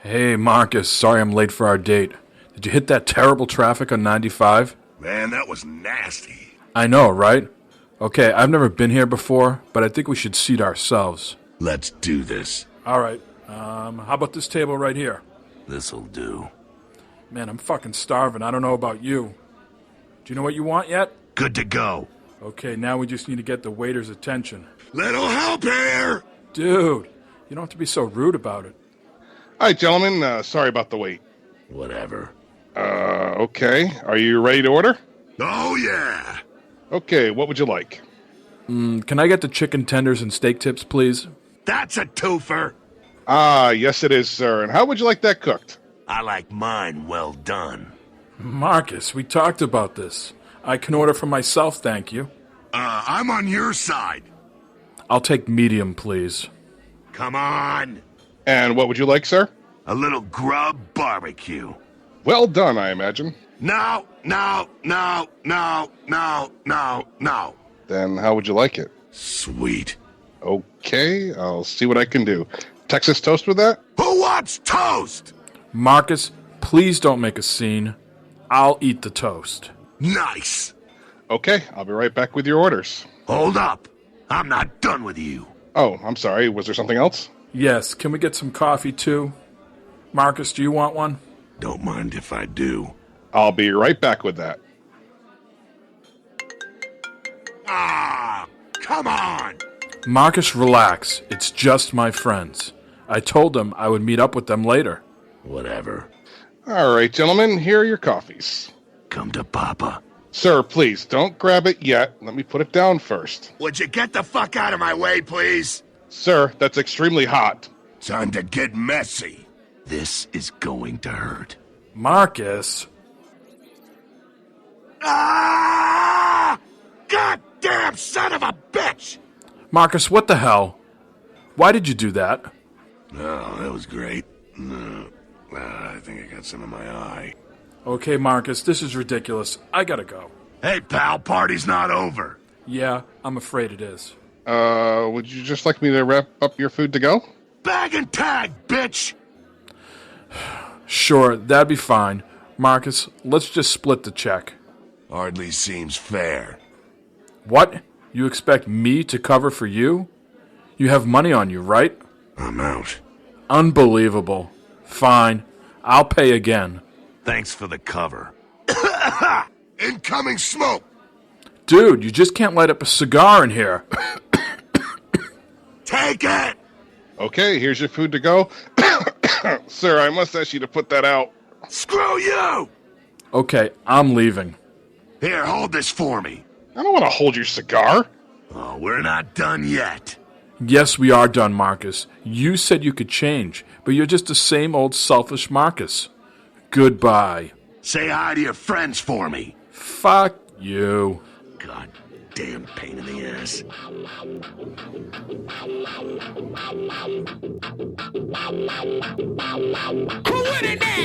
Hey, Marcus. Sorry I'm late for our date. Did you hit that terrible traffic on 95? Man, that was nasty. I know, right? Okay, I've never been here before, but I think we should seat ourselves. Let's do this. All right. How about this table right here? This'll do. Man, I'm fucking starving. I don't know about you. Do you know what you want yet? Good to go. Okay, now we just need to get the waiter's attention. Little help here! Dude, you don't have to be so rude about it. Hi, gentlemen. Sorry about the wait. Whatever. Okay. Are you ready to order? Oh, yeah! Okay, what would you like? Can I get the chicken tenders and steak tips, please? That's a twofer! Yes it is, sir. And how would you like that cooked? I like mine well done. Marcus, we talked about this. I can order for myself, thank you. I'm on your side. I'll take medium, please. Come on! And what would you like, sir? A little grub barbecue. Well done, I imagine. No. Then how would you like it? Sweet. Okay, I'll see what I can do. Texas toast with that? Who wants toast? Marcus, please don't make a scene. I'll eat the toast. Nice. Okay, I'll be right back with your orders. Hold up. I'm not done with you. Oh, I'm sorry. Was there something else? Yes, can we get some coffee, too? Marcus, do you want one? Don't mind if I do. I'll be right back with that. Ah, come on. Marcus, relax. It's just my friends. I told them I would meet up with them later. Whatever. All right, gentlemen, here are your coffees. Come to Papa. Sir, please, don't grab it yet. Let me put it down first. Would you get the fuck out of my way, please? Sir, that's extremely hot. Time to get messy. This is going to hurt. Marcus? Ah! Goddamn son of a bitch! Marcus, what the hell? Why did you do that? Oh, that was great. I think I got some in my eye. Okay, Marcus, this is ridiculous. I gotta go. Hey, pal, party's not over. Yeah, I'm afraid it is. Would you just like me to wrap up your food to go? Bag and tag, bitch! Sure, that'd be fine. Marcus, let's just split the check. Hardly seems fair. What? You expect me to cover for you? You have money on you, right? I'm out. Unbelievable. Fine. I'll pay again. Thanks for the cover. Incoming smoke! Dude, you just can't light up a cigar in here. Take it! Okay, here's your food to go. Sir, I must ask you to put that out. Screw you! Okay, I'm leaving. Here, hold this for me. I don't want to hold your cigar. Oh, we're not done yet. Yes, we are done, Marcus. You said you could change, but you're just the same old selfish Marcus. Goodbye. Say hi to your friends for me. Fuck you. God damn pain in the ass. Who with it now?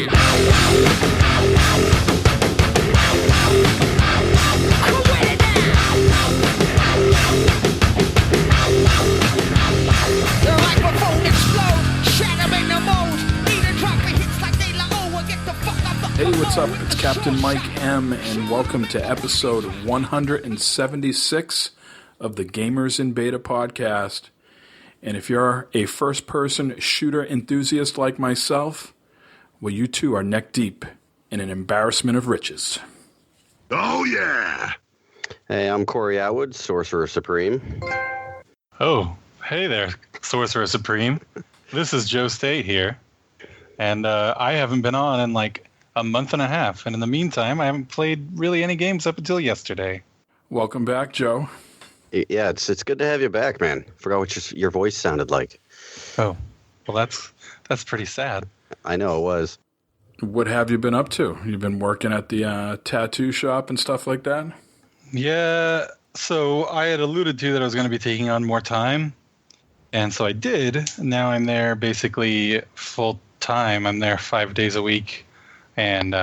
Who with it now? The microphone explode, shatter in the mold. Need a drop of hits like they like, oh, get the fuck up the Hey, what's up? It's Captain Mike M, and welcome to episode 176 of the Gamers in Beta podcast. And if you're a first-person shooter enthusiast like myself, well, you too are neck deep in an embarrassment of riches. Oh, yeah! Hey, I'm Corey Atwood, Sorcerer Supreme. Oh, hey there, Sorcerer Supreme. This is Joe State here. And I haven't been on in like a month and a half. And in the meantime, I haven't played really any games up until yesterday. Welcome back, Joe. Yeah, it's good to have you back, man. Forgot what your voice sounded like. Oh, well, that's pretty sad. I know it was. What have you been up to? You've been working at the tattoo shop and stuff like that? Yeah, so I had alluded to that I was going to be taking on more time. And so I did. Now I'm there basically full time. I'm there 5 days a week. And,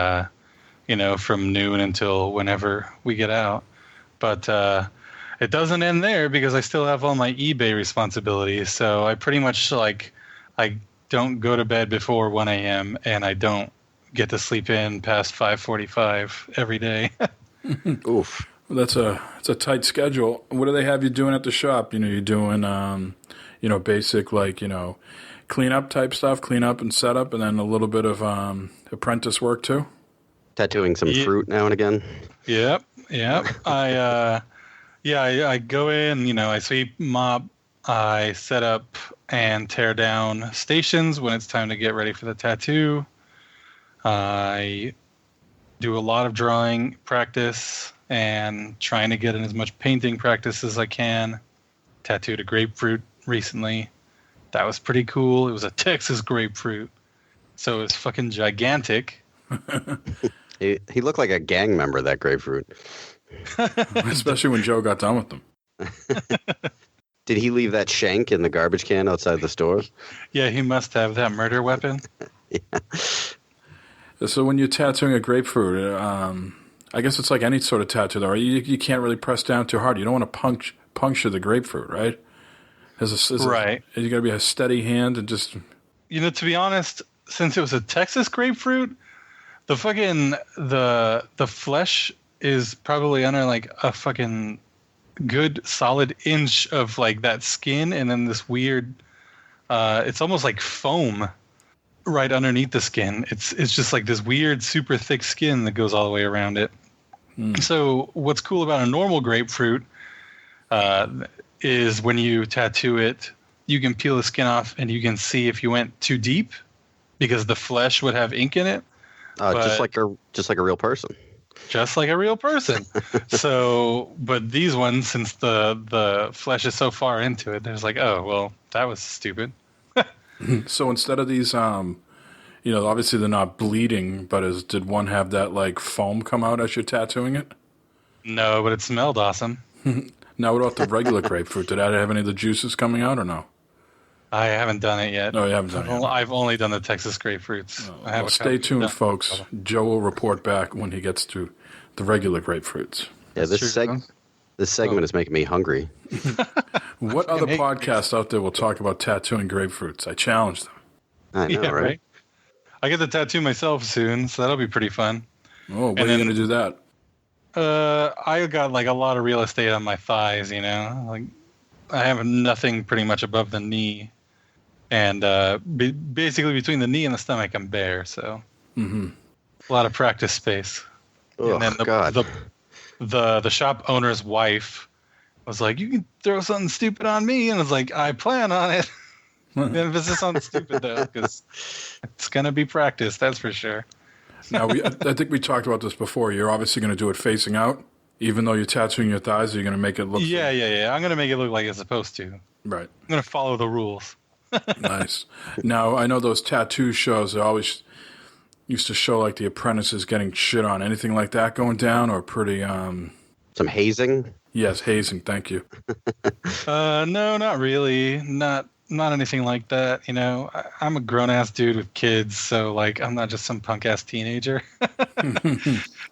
from noon until whenever we get out. But it doesn't end there because I still have all my eBay responsibilities. So I pretty much I don't go to bed before 1 a.m. and I don't get to sleep in past 5:45 every day. Oof. Well, it's a tight schedule. What do they have you doing at the shop? You're doing basic cleanup type stuff, clean up and setup, and then a little bit of apprentice work too. Tattooing some fruit now and again. Yep. I go in. I sweep, mop, I set up and tear down stations when it's time to get ready for the tattoo. I do a lot of drawing practice and trying to get in as much painting practice as I can. Tattooed a grapefruit recently. That was pretty cool. It was a Texas grapefruit. So it was fucking gigantic. He looked like a gang member, that grapefruit. Especially when Joe got done with them. Did he leave that shank in the garbage can outside the store? Yeah, he must have that murder weapon. Yeah. So when you're tattooing a grapefruit, I guess it's like any sort of tattoo, though, right? You can't really press down too hard. You don't want to puncture the grapefruit, right? Right. You got to be a steady hand and just... To be honest, since it was a Texas grapefruit, the fucking... The flesh is probably under like a fucking good solid inch of like that skin, and then this weird... it's almost like foam right underneath the skin. It's just like this weird, super thick skin that goes all the way around it. So what's cool about a normal grapefruit is when you tattoo it, you can peel the skin off and you can see if you went too deep because the flesh would have ink in it. Just like a real person. Just like a real person. So, but these ones, since the flesh is so far into it, there's like, oh, well, that was stupid. So instead of these, obviously they're not bleeding, but did one have that like foam come out as you're tattooing it? No, but it smelled awesome. Now, what about the regular grapefruit? Did that have any of the juices coming out or no? I haven't done it yet. No, you haven't done it yet. I've only done the Texas grapefruits. Well, stay tuned, folks. Joe will report back when he gets to the regular grapefruits. Yeah, this segment is making me hungry. What other podcasts out there will talk about tattooing grapefruits? I challenge them. I know, right? I get the tattoo myself soon, so that'll be pretty fun. Oh, when are you going to do that? I got like a lot of real estate on my thighs, like I have nothing pretty much above the knee, and basically between the knee and the stomach I'm bare, so a lot of practice space. Oh, and then the shop owner's wife was like, "You can throw something stupid on me," and I was like, "I plan on it." The emphasis on stupid though, because it's gonna be practice, that's for sure. Now, I think we talked about this before. You're obviously going to do it facing out, even though you're tattooing your thighs. You're going to make it look. Yeah. I'm going to make it look like it's supposed to. Right. I'm going to follow the rules. Nice. Now, I know those tattoo shows. They always used to show like the apprentices getting shit on. Anything like that going down, or pretty? Some hazing. Yes, hazing. Thank you. No, not really. Not anything like that. I'm a grown ass dude with kids, so like I'm not just some punk ass teenager.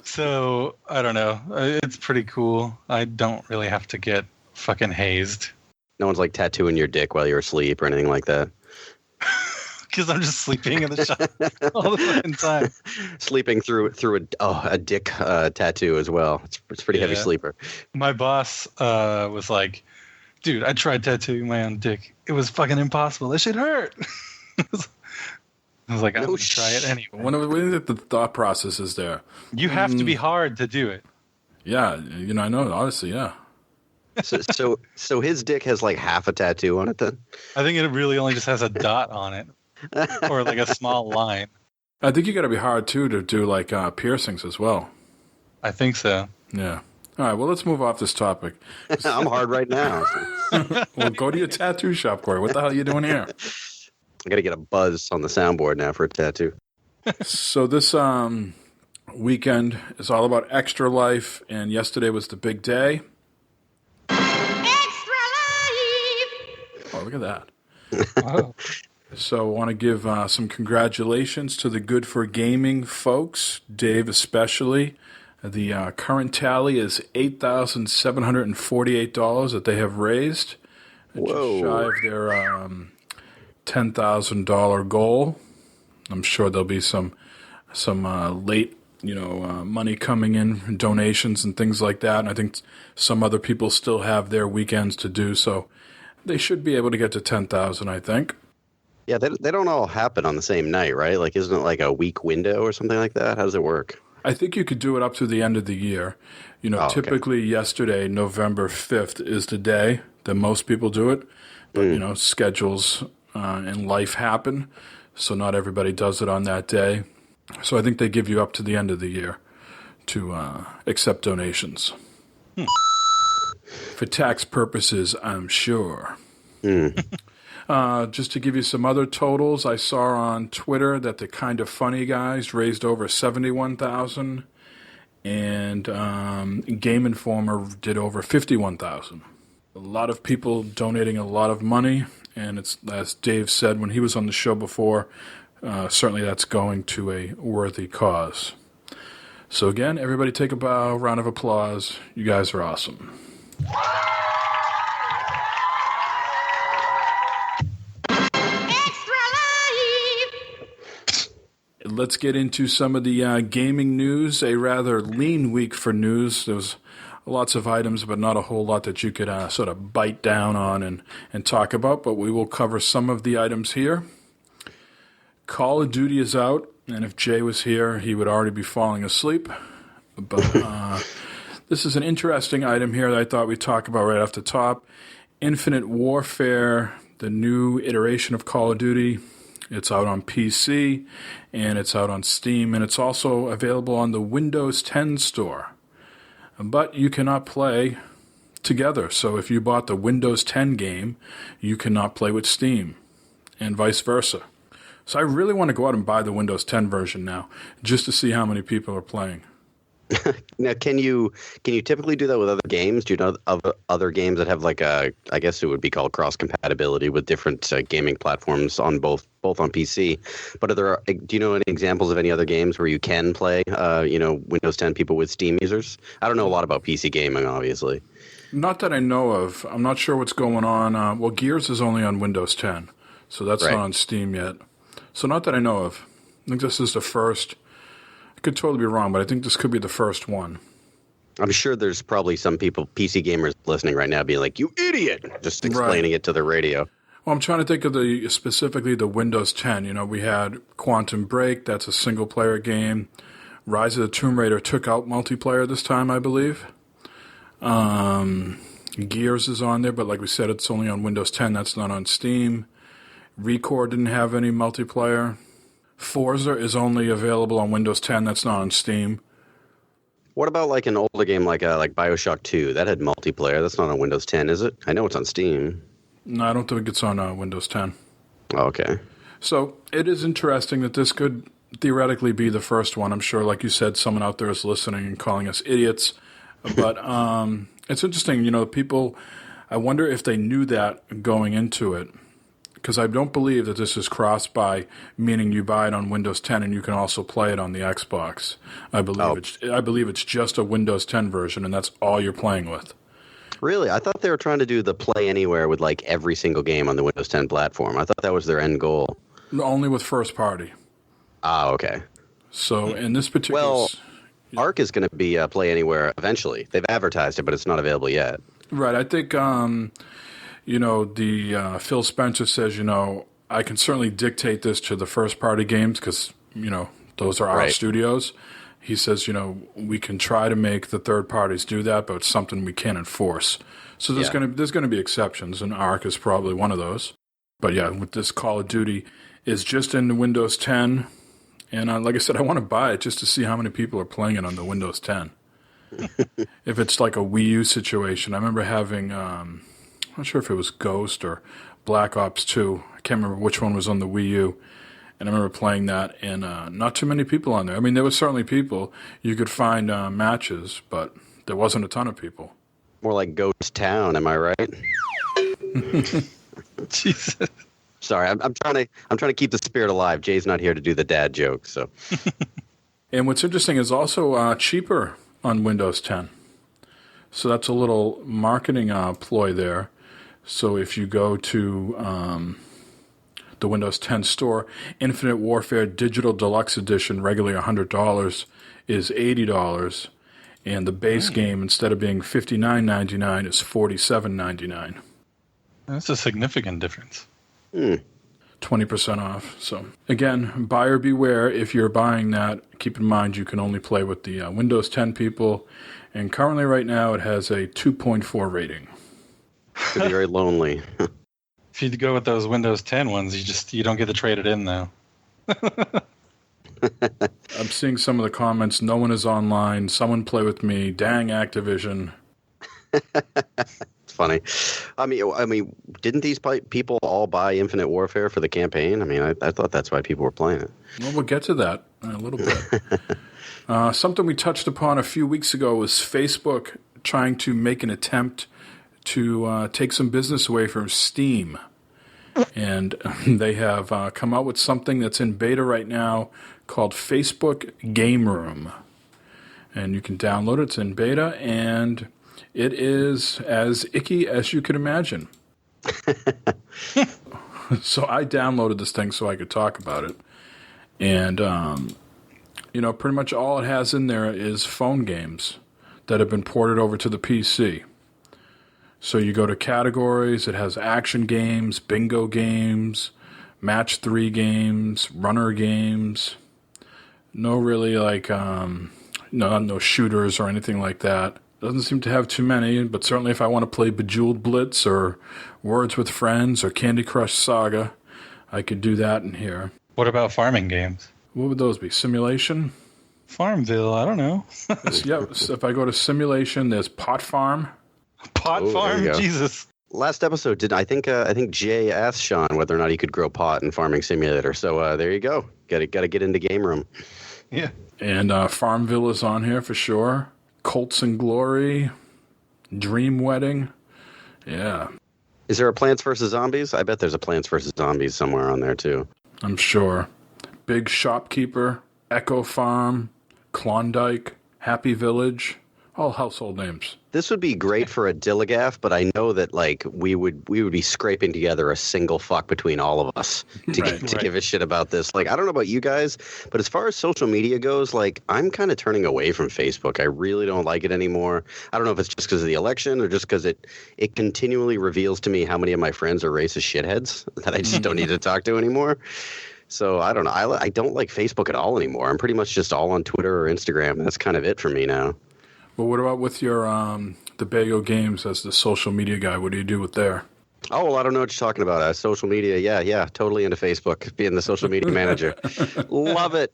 So I don't know. It's pretty cool. I don't really have to get fucking hazed. No one's like tattooing your dick while you're asleep or anything like that. Because I'm just sleeping in the shop all the fucking time. Sleeping through a dick tattoo as well. It's pretty heavy sleeper. My boss was like, "Dude, I tried tattooing my own dick. It was fucking impossible. That shit hurt." I was like, I'm going to try it anyway. What is it, the thought process is there? You have to be hard to do it. Yeah, I know, honestly, yeah. So his dick has like half a tattoo on it then? I think it really only just has a dot on it. Or like a small line. I think you got to be hard, too, to do like piercings as well. I think so. Yeah. All right, well, let's move off this topic. I'm hard right now. Well, go to your tattoo shop, Corey. What the hell are you doing here? I got to get a buzz on the soundboard now for a tattoo. So this weekend is all about Extra Life, and yesterday was the big day. Extra life! Oh, look at that. Wow. So I want to give some congratulations to the Good for Gaming folks, Dave especially. The current tally is $8,748 that they have raised. Whoa. Just shy of their $10,000 goal. I'm sure there'll be some late, money coming in, donations and things like that. And I think some other people still have their weekends to do, so they should be able to get to 10,000, I think. Yeah, they don't all happen on the same night, right? Like, isn't it like a week window or something like that? How does it work? I think you could do it up to the end of the year. Typically yesterday, November 5th, is the day that most people do it. But, schedules and life happen, so not everybody does it on that day. So I think they give you up to the end of the year to accept donations. For tax purposes, I'm sure. Just to give you some other totals, I saw on Twitter that the Kind of Funny guys raised over $71,000, and Game Informer did over $51,000. A lot of people donating a lot of money, and it's, as Dave said when he was on the show before, certainly that's going to a worthy cause. So again, everybody take a bow, round of applause. You guys are awesome. Let's get into some of the gaming news. A rather lean week for news. There was lots of items, but not a whole lot that you could sort of bite down on and talk about. But we will cover some of the items here. Call of Duty is out, and if Jay was here, he would already be falling asleep. But this is an interesting item here that I thought we'd talk about right off the top. Infinite Warfare, the new iteration of Call of Duty. It's out on PC, and it's out on Steam, and it's also available on the Windows 10 store. But you cannot play together. So if you bought the Windows 10 game, you cannot play with Steam, and vice versa. So I really want to go out and buy the Windows 10 version now, just to see how many people are playing. Now, can you typically do that with other games? Do you know of other games that have like I guess it would be called cross compatibility with different gaming platforms on both on PC? But do you know any examples of any other games where you can play Windows 10 people with Steam users? I don't know a lot about PC gaming, obviously. Not that I know of. I'm not sure what's going on. Well, Gears is only on Windows 10, so that's not on Steam yet. So not that I know of. I think this is the first. Could totally be wrong, but I think this could be the first one. I'm sure there's probably some people, PC gamers, listening right now being like, "You idiot!" Just explaining it to the radio. Well, I'm trying to think of specifically the Windows 10. We had Quantum Break. That's a single-player game. Rise of the Tomb Raider took out multiplayer this time, I believe. Gears is on there, but like we said, it's only on Windows 10. That's not on Steam. Recore didn't have any multiplayer. Forza is only available on Windows 10. That's not on Steam. What about like an older game like BioShock 2? That had multiplayer. That's not on Windows 10, is it? I know it's on Steam. No, I don't think it's on Windows 10. Oh, okay. So it is interesting that this could theoretically be the first one. I'm sure, like you said, someone out there is listening and calling us idiots. But it's interesting, people, I wonder if they knew that going into it. Because I don't believe that this is cross-buy, meaning you buy it on Windows 10 and you can also play it on the Xbox. I believe it's just a Windows 10 version, and that's all you're playing with. Really? I thought they were trying to do the play anywhere with like every single game on the Windows 10 platform. I thought that was their end goal. Only with first party. Ah, okay. So in this particular... Well, Ark is going to be play anywhere eventually. They've advertised it, but it's not available yet. Right. I think... Phil Spencer says, I can certainly dictate this to the first-party games because, those are our studios. He says, we can try to make the third parties do that, but it's something we can't enforce. So there's going to be exceptions, and Ark is probably one of those. But yeah, with this Call of Duty is just in Windows 10, and like I said, I want to buy it just to see how many people are playing it on the Windows 10. If it's like a Wii U situation, I remember having... I'm not sure if it was Ghost or Black Ops 2. I can't remember which one was on the Wii U. And I remember playing that, and not too many people on there. I mean, there were certainly people. You could find matches, but there wasn't a ton of people. More like Ghost Town, am I right? Jesus. Sorry, I'm trying to keep the spirit alive. Jay's not here to do the dad joke, so. And what's interesting is also cheaper on Windows 10. So that's a little marketing ploy there. So if you go to the the Windows 10 store. Infinite Warfare Digital Deluxe Edition, regularly $100, is $80. And the base game, instead of being $59.99, is $47.99. That's a significant difference. 20% off. So again, buyer beware. If you're buying that, keep in mind you can only play with the Windows 10 people. And currently right now it has a 2.4 rating. Could be very lonely. If you go with those Windows 10 ones, you don't get to trade it in though. I'm seeing some of the comments. No one is online. Someone play with me. Dang Activision. It's funny. I mean, didn't these people all buy Infinite Warfare for the campaign? I mean, I thought that's why people were playing it. Well, we'll get to that in a little bit. Something we touched upon a few weeks ago was Facebook trying to make an attempt to take some business away from Steam. And they have come out with something that's in beta right now called Facebook Game Room. And you can download it. It's in beta, and it is as icky as you could imagine. So I downloaded this thing so I could talk about it. And, pretty much all it has in there is phone games that have been ported over to the PC. So you go to categories, it has action games, bingo games, match 3 games, runner games. No really no shooters or anything like that. Doesn't seem to have too many, but certainly if I want to play Bejeweled Blitz or Words with Friends or Candy Crush Saga, I could do that in here. What about farming games? What would those be? Simulation? Farmville, I don't know. So if I go to Simulation, there's Pot Farm. Pot farm, Jesus. Last episode, I think Jay asked Sean whether or not he could grow pot in Farming Simulator. So there you go. Got to get into Game Room. Yeah. And Farmville is on here for sure. Colts and Glory, Dream Wedding. Yeah. Is there a Plants vs. Zombies? I bet there's a Plants vs. Zombies somewhere on there, too. I'm sure. Big Shopkeeper, Echo Farm, Klondike, Happy Village, all household names. This would be great for a Dilligaff, but I know that we would be scraping together a single fuck between all of us to give a shit about this. I don't know about you guys, but as far as social media goes, I'm kind of turning away from Facebook. I really don't like it anymore. I don't know if it's just because of the election or just because it continually reveals to me how many of my friends are racist shitheads that I just don't need to talk to anymore. So I don't know. I don't like Facebook at all anymore. I'm pretty much just all on Twitter or Instagram. That's kind of it for me now. Well, what about with your the Bago Games as the social media guy? What do you do with there? Oh, well, I don't know what you're talking about. Social media, yeah, totally into Facebook, being the social media manager. Love it.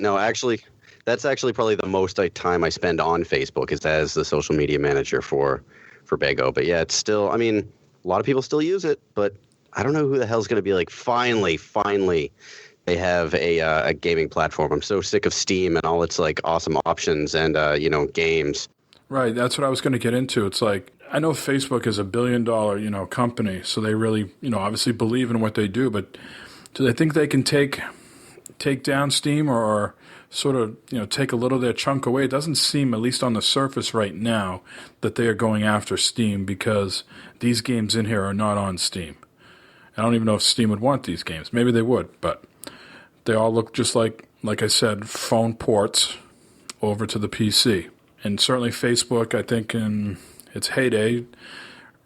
No, actually, that's actually probably the most time I spend on Facebook is as the social media manager for Bago. But yeah, it's still, a lot of people still use it, but I don't know who the hell's going to be finally, they have a gaming platform. I'm so sick of Steam and all its awesome options and games. Right, that's what I was going to get into. It's I know Facebook is $1 billion company, so they really obviously believe in what they do. But do they think they can take down Steam or sort of take a little of their chunk away? It doesn't seem, at least on the surface right now, that they are going after Steam because these games in here are not on Steam. I don't even know if Steam would want these games. Maybe they would, but they all look just like I said, phone ports over to the PC. And certainly Facebook, I think in its heyday,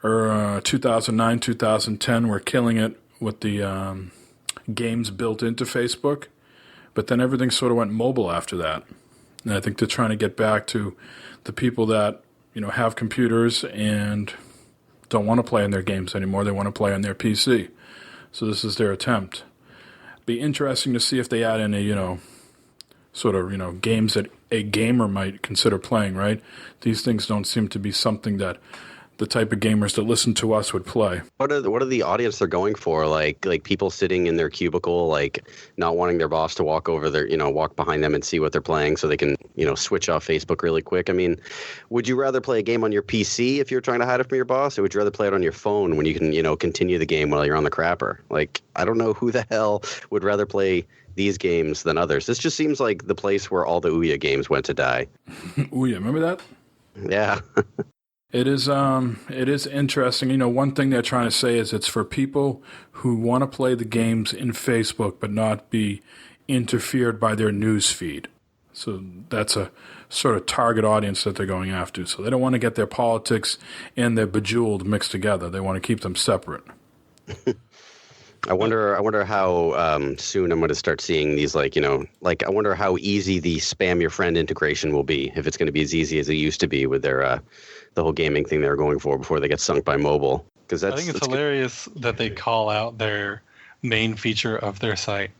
or 2009, 2010, were killing it with the games built into Facebook. But then everything sort of went mobile after that. And I think they're trying to get back to the people that, have computers and don't want to play in their games anymore. They want to play on their PC. So this is their attempt. Be interesting to see if they add any, games that a gamer might consider playing, right? These things don't seem to be something that the type of gamers that listen to us would play. What are the audience they're going for? Like people sitting in their cubicle, not wanting their boss to walk over their, walk behind them and see what they're playing so they can, switch off Facebook really quick. Would you rather play a game on your PC if you're trying to hide it from your boss, or would you rather play it on your phone when you can, continue the game while you're on the crapper? I don't know who the hell would rather play these games than others. This just seems like the place where all the Ouya games went to die. Ouya, remember that? Yeah. It is interesting. You know, one thing they're trying to say is it's for people who want to play the games in Facebook but not be interfered by their news feed. So that's a sort of target audience that they're going after. So they don't want to get their politics and their Bejeweled mixed together. They want to keep them separate. I wonder how soon I'm going to start seeing these, like, you know, like I wonder how easy the spam your friend integration will be, if it's going to be as easy as it used to be with their the whole gaming thing they were going for before they get sunk by mobile. Because I think it's hilarious that they call out their main feature of their site.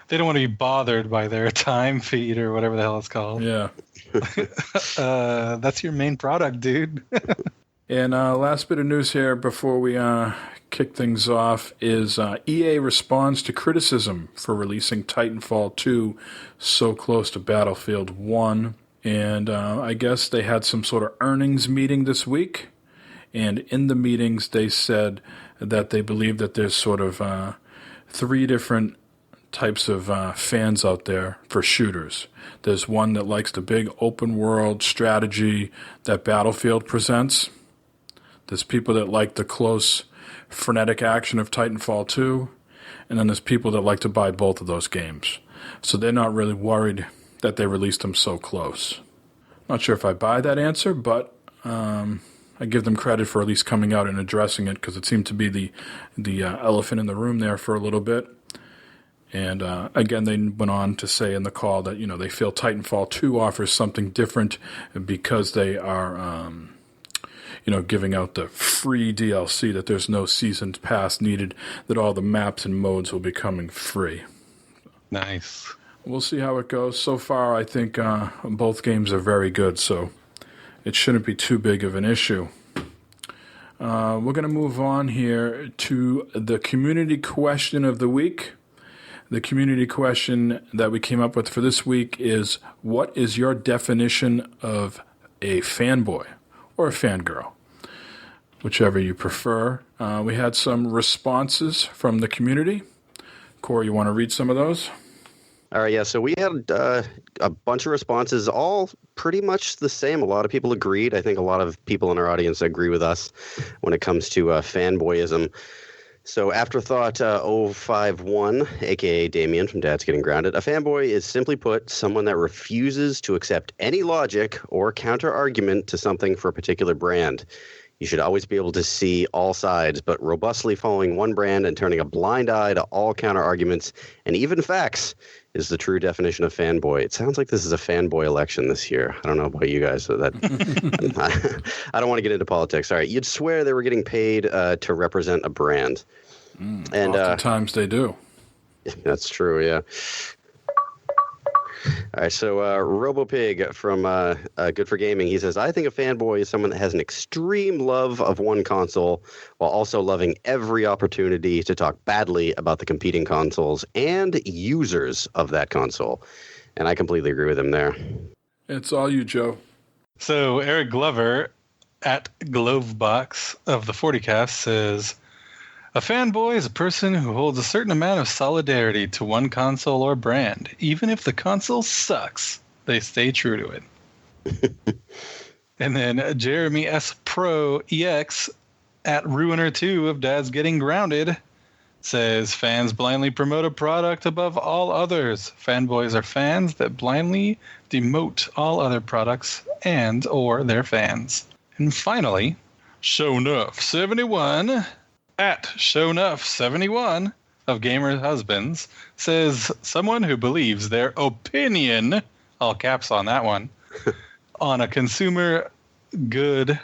They don't want to be bothered by their time feed or whatever the hell it's called. Yeah. That's your main product, dude. And last bit of news here before we kick things off is EA responds to criticism for releasing Titanfall 2 so close to Battlefield 1. And I guess they had some sort of earnings meeting this week. And in the meetings, they said that they believe that there's sort of 3 different types of fans out there for shooters. There's one that likes the big open world strategy that Battlefield presents. There's people that like the close, frenetic action of Titanfall 2. And then there's people that like to buy both of those games. So they're not really worried that they released them so close. Not sure if I buy that answer, but I give them credit for at least coming out and addressing it, because it seemed to be the elephant in the room there for a little bit. And again, they went on to say in the call that, you know, they feel Titanfall 2 offers something different because they are, giving out the free DLC, that there's no season pass needed, that all the maps and modes will be coming free. Nice. We'll see how it goes. So far, I think both games are very good, so it shouldn't be too big of an issue. We're going to move on here to the community question of the week. The community question that we came up with for this week is, what is your definition of a fanboy or a fangirl? Whichever you prefer. We had some responses from the community. Corey, you want to read some of those? All right, yeah, so we had a bunch of responses, all pretty much the same. A lot of people agreed. I think a lot of people in our audience agree with us when it comes to fanboyism. So Afterthought 051, a.k.a. Damien from Dad's Getting Grounded, a fanboy is, simply put, someone that refuses to accept any logic or counter-argument to something for a particular brand. You should always be able to see all sides, but robustly following one brand and turning a blind eye to all counter-arguments and even facts is the true definition of fanboy. It sounds like this is a fanboy election this year. I don't know about you guys. So that I don't want to get into politics. All right, you'd swear they were getting paid to represent a brand. And oftentimes they do. That's true, yeah. All right, so RoboPig from Good for Gaming, he says, I think a fanboy is someone that has an extreme love of one console while also loving every opportunity to talk badly about the competing consoles and users of that console. And I completely agree with him there. It's all you, Joe. So Eric Glover at Glovebox of the 40cast says, a fanboy is a person who holds a certain amount of solidarity to one console or brand. Even if the console sucks, they stay true to it. And then Jeremy S. Pro EX at Ruiner2 of Dad's Getting Grounded says, fans blindly promote a product above all others. Fanboys are fans that blindly demote all other products and or their fans. And finally, Shownuff71 at Shownuff71 of Gamer Husbands says, someone who believes their opinion, all caps on that one, on a consumer good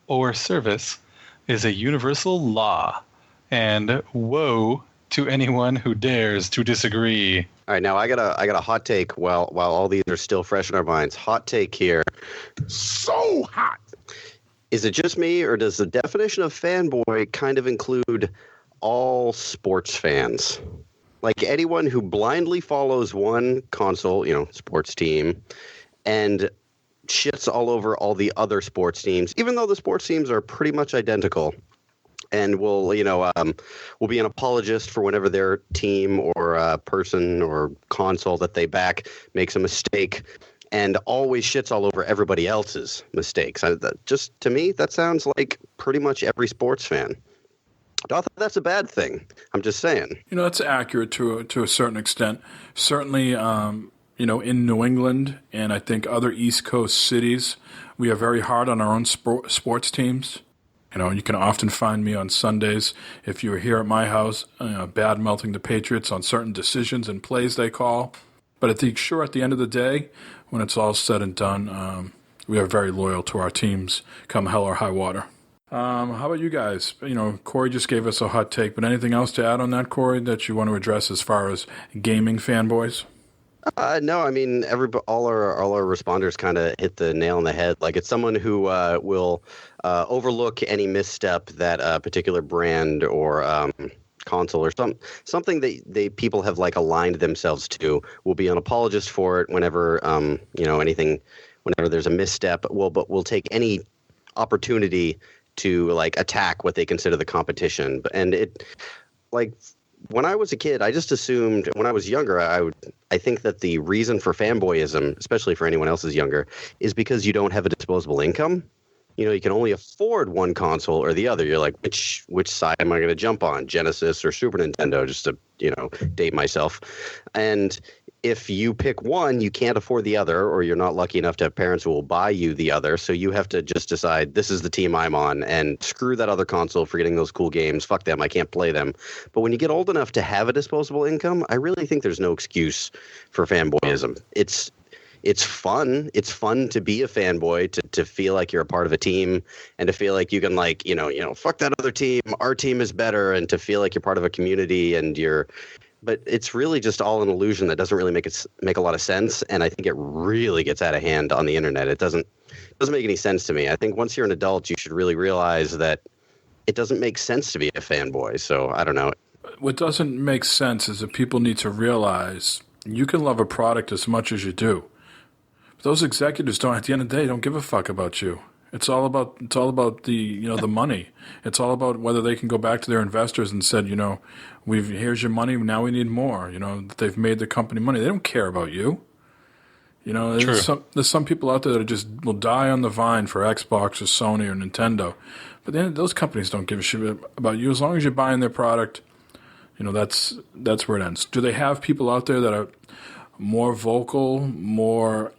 or service is a universal law. And woe to anyone who dares to disagree. All right, now I got a hot take while all these are still fresh in our minds. Hot take here. So hot. Is it just me, or does the definition of fanboy kind of include all sports fans? Like anyone who blindly follows one console, sports team, and shits all over all the other sports teams, even though the sports teams are pretty much identical, and will be an apologist for whenever their team or person or console that they back makes a mistake, and always shits all over everybody else's mistakes. Just to me, that sounds like pretty much every sports fan. Not that that's a bad thing. I'm just saying. That's accurate to a certain extent. Certainly, in New England and I think other East Coast cities, we are very hard on our own sports teams. You can often find me on Sundays, if you're here at my house, bad mouthing the Patriots on certain decisions and plays they call. But I think, sure, at the end of the day, when it's all said and done, we are very loyal to our teams, come hell or high water. How about you guys? Corey just gave us a hot take, but anything else to add on that, Corey, that you want to address as far as gaming fanboys? No, I mean, all our responders kind of hit the nail on the head. Like, it's someone who will overlook any misstep that a particular brand or console or something that people have like aligned themselves to, will be an apologist for it whenever whenever there's a misstep. But we'll take any opportunity to like attack what they consider the competition. And it, like, when I was a kid, I just assumed, when I was younger, I think that the reason for fanboyism, especially for anyone else who's younger, is because you don't have a disposable income. You can only afford one console or the other. You're like, which side am I going to jump on, Genesis or Super Nintendo, just to, date myself. And if you pick one, you can't afford the other, or you're not lucky enough to have parents who will buy you the other. So you have to just decide, this is the team I'm on, and screw that other console for getting those cool games. Fuck them, I can't play them. But when you get old enough to have a disposable income, I really think there's no excuse for fanboyism. It's fun. It's fun to be a fanboy, to feel like you're a part of a team, and to feel like you can, like, fuck that other team. Our team is better, and to feel like you're part of a community, and but it's really just all an illusion that doesn't really make a lot of sense. And I think it really gets out of hand on the internet. It doesn't make any sense to me. I think once you're an adult, you should really realize that it doesn't make sense to be a fanboy. So I don't know. What doesn't make sense is that people need to realize you can love a product as much as you do. But those executives don't, at the end of the day, don't give a fuck about you. It's all about the the money. It's all about whether they can go back to their investors and said, here's your money. Now we need more. They've made the company money. They don't care about you. There's some people out there that just will die on the vine for Xbox or Sony or Nintendo. But then those companies don't give a shit about you as long as you're buying their product. That's where it ends. Do they have people out there that are more vocal, more,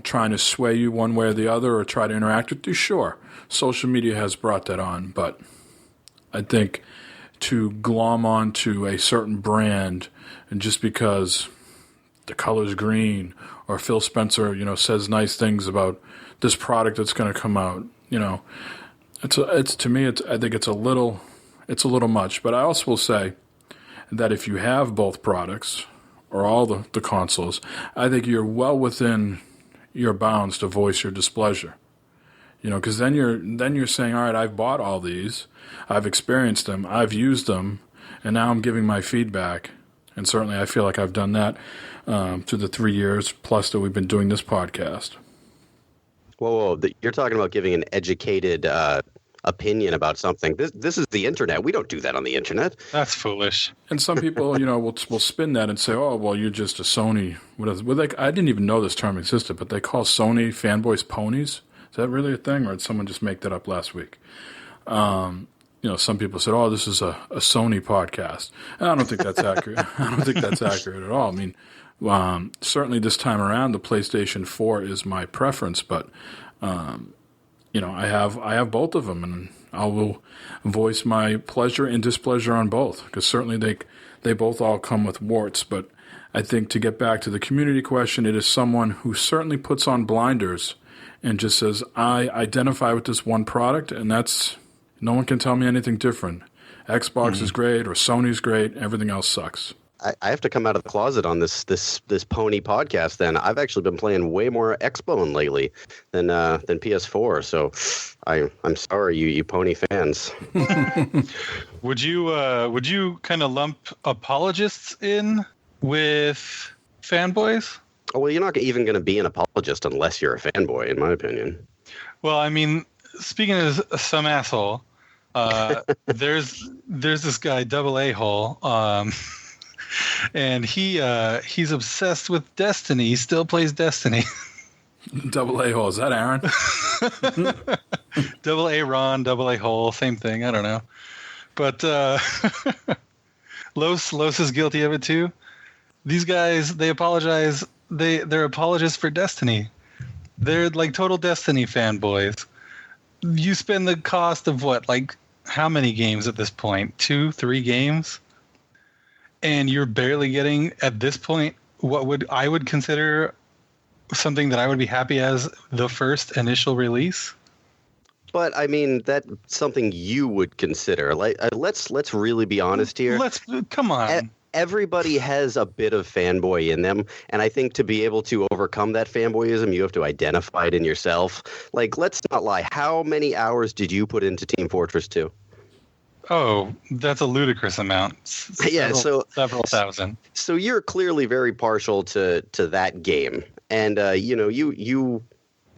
trying to sway you one way or the other, or try to interact with you? Sure. Social media has brought that on, but I think to glom on to a certain brand, and just because the color's green, or Phil Spencer, says nice things about this product that's going to come out, it's to me, I think it's a little much. But I also will say that if you have both products, or all the consoles, I think you're well within your bounds to voice your displeasure. Because then you're saying, all right, I've bought all these, I've experienced them, I've used them, and now I'm giving my feedback. And certainly I feel like I've done that through the 3 years plus that we've been doing this podcast. Whoa, you're talking about giving an educated opinion about something. This is the internet. We don't do that on the internet. That's foolish. And some people, will spin that and say, "Oh, well, you're just a Sony." I didn't even know this term existed, but they call Sony fanboys ponies. Is that really a thing, or did someone just make that up last week? Some people said, "Oh, this is a Sony podcast," and I don't think that's accurate. I don't think that's accurate at all. I mean, certainly this time around, the PlayStation 4 is my preference, but. I have both of them, and I will voice my pleasure and displeasure on both, because certainly they both all come with warts. But I think, to get back to the community question, it is someone who certainly puts on blinders and just says, I identify with this one product, and no one can tell me anything different. Xbox is great, or Sony's great, everything else sucks. I have to come out of the closet on this pony podcast. Then I've actually been playing way more Xbone lately than PS4. So I'm sorry, you pony fans. Would you kind of lump apologists in with fanboys? Oh, well, you're not even going to be an apologist unless you're a fanboy, in my opinion. Well, I mean, speaking as some asshole, there's this guy, Double A-hole. And he's obsessed with Destiny. He still plays Destiny. Double A-hole. Is that Aaron? Double A Ron, double A hole, same thing. I don't know. But Los is guilty of it too. These guys, they apologize. They're apologists for Destiny. They're like total Destiny fanboys. You spend the cost of what, like how many games at this point? 2, 3 games? And you're barely getting at this point what I would consider something that I would be happy as the first initial release. But I mean, that's something you would consider. Like, let's really be honest here. Come on. Everybody has a bit of fanboy in them, and I think to be able to overcome that fanboyism, you have to identify it in yourself. Like, let's not lie. How many hours did you put into Team Fortress 2? Oh, that's a ludicrous amount. Several thousand. So you're clearly very partial to that game, and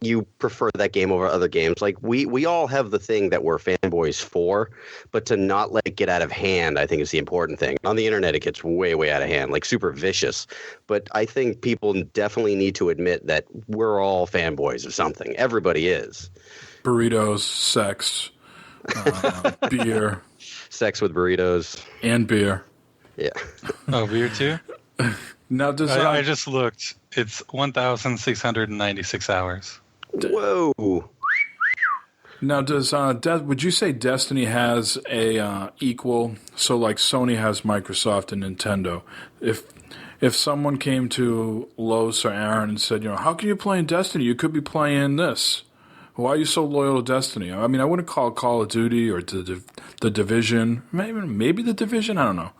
you prefer that game over other games. Like we all have the thing that we're fanboys for, but to not let it get out of hand, I think is the important thing. On the internet, it gets way, way out of hand, like super vicious. But I think people definitely need to admit that we're all fanboys of something. Everybody is. Burritos, sex, beer. Sex with burritos. And beer. Yeah. Oh, beer too? Now, I just looked. It's 1,696 hours. Whoa. Now, would you say Destiny has a equal? So, like Sony has Microsoft and Nintendo. If someone came to Los or Aaron and said, how can you play in Destiny? You could be playing this. Why are you so loyal to Destiny? I mean, I wouldn't call it Call of Duty or the Division. Maybe the Division. I don't know.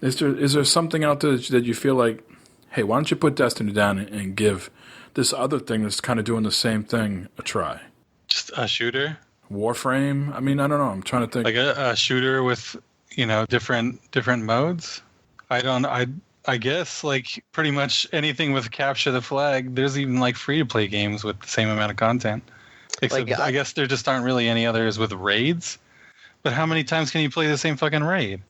Is there something out there that you feel like, hey, why don't you put Destiny down and give this other thing that's kind of doing the same thing a try? Just a shooter? Warframe? I mean, I don't know. I'm trying to think. Like a shooter with, different modes? I guess like pretty much anything with Capture the Flag. There's even like free-to-play games with the same amount of content. Except I guess there just aren't really any others with raids. But how many times can you play the same fucking raid?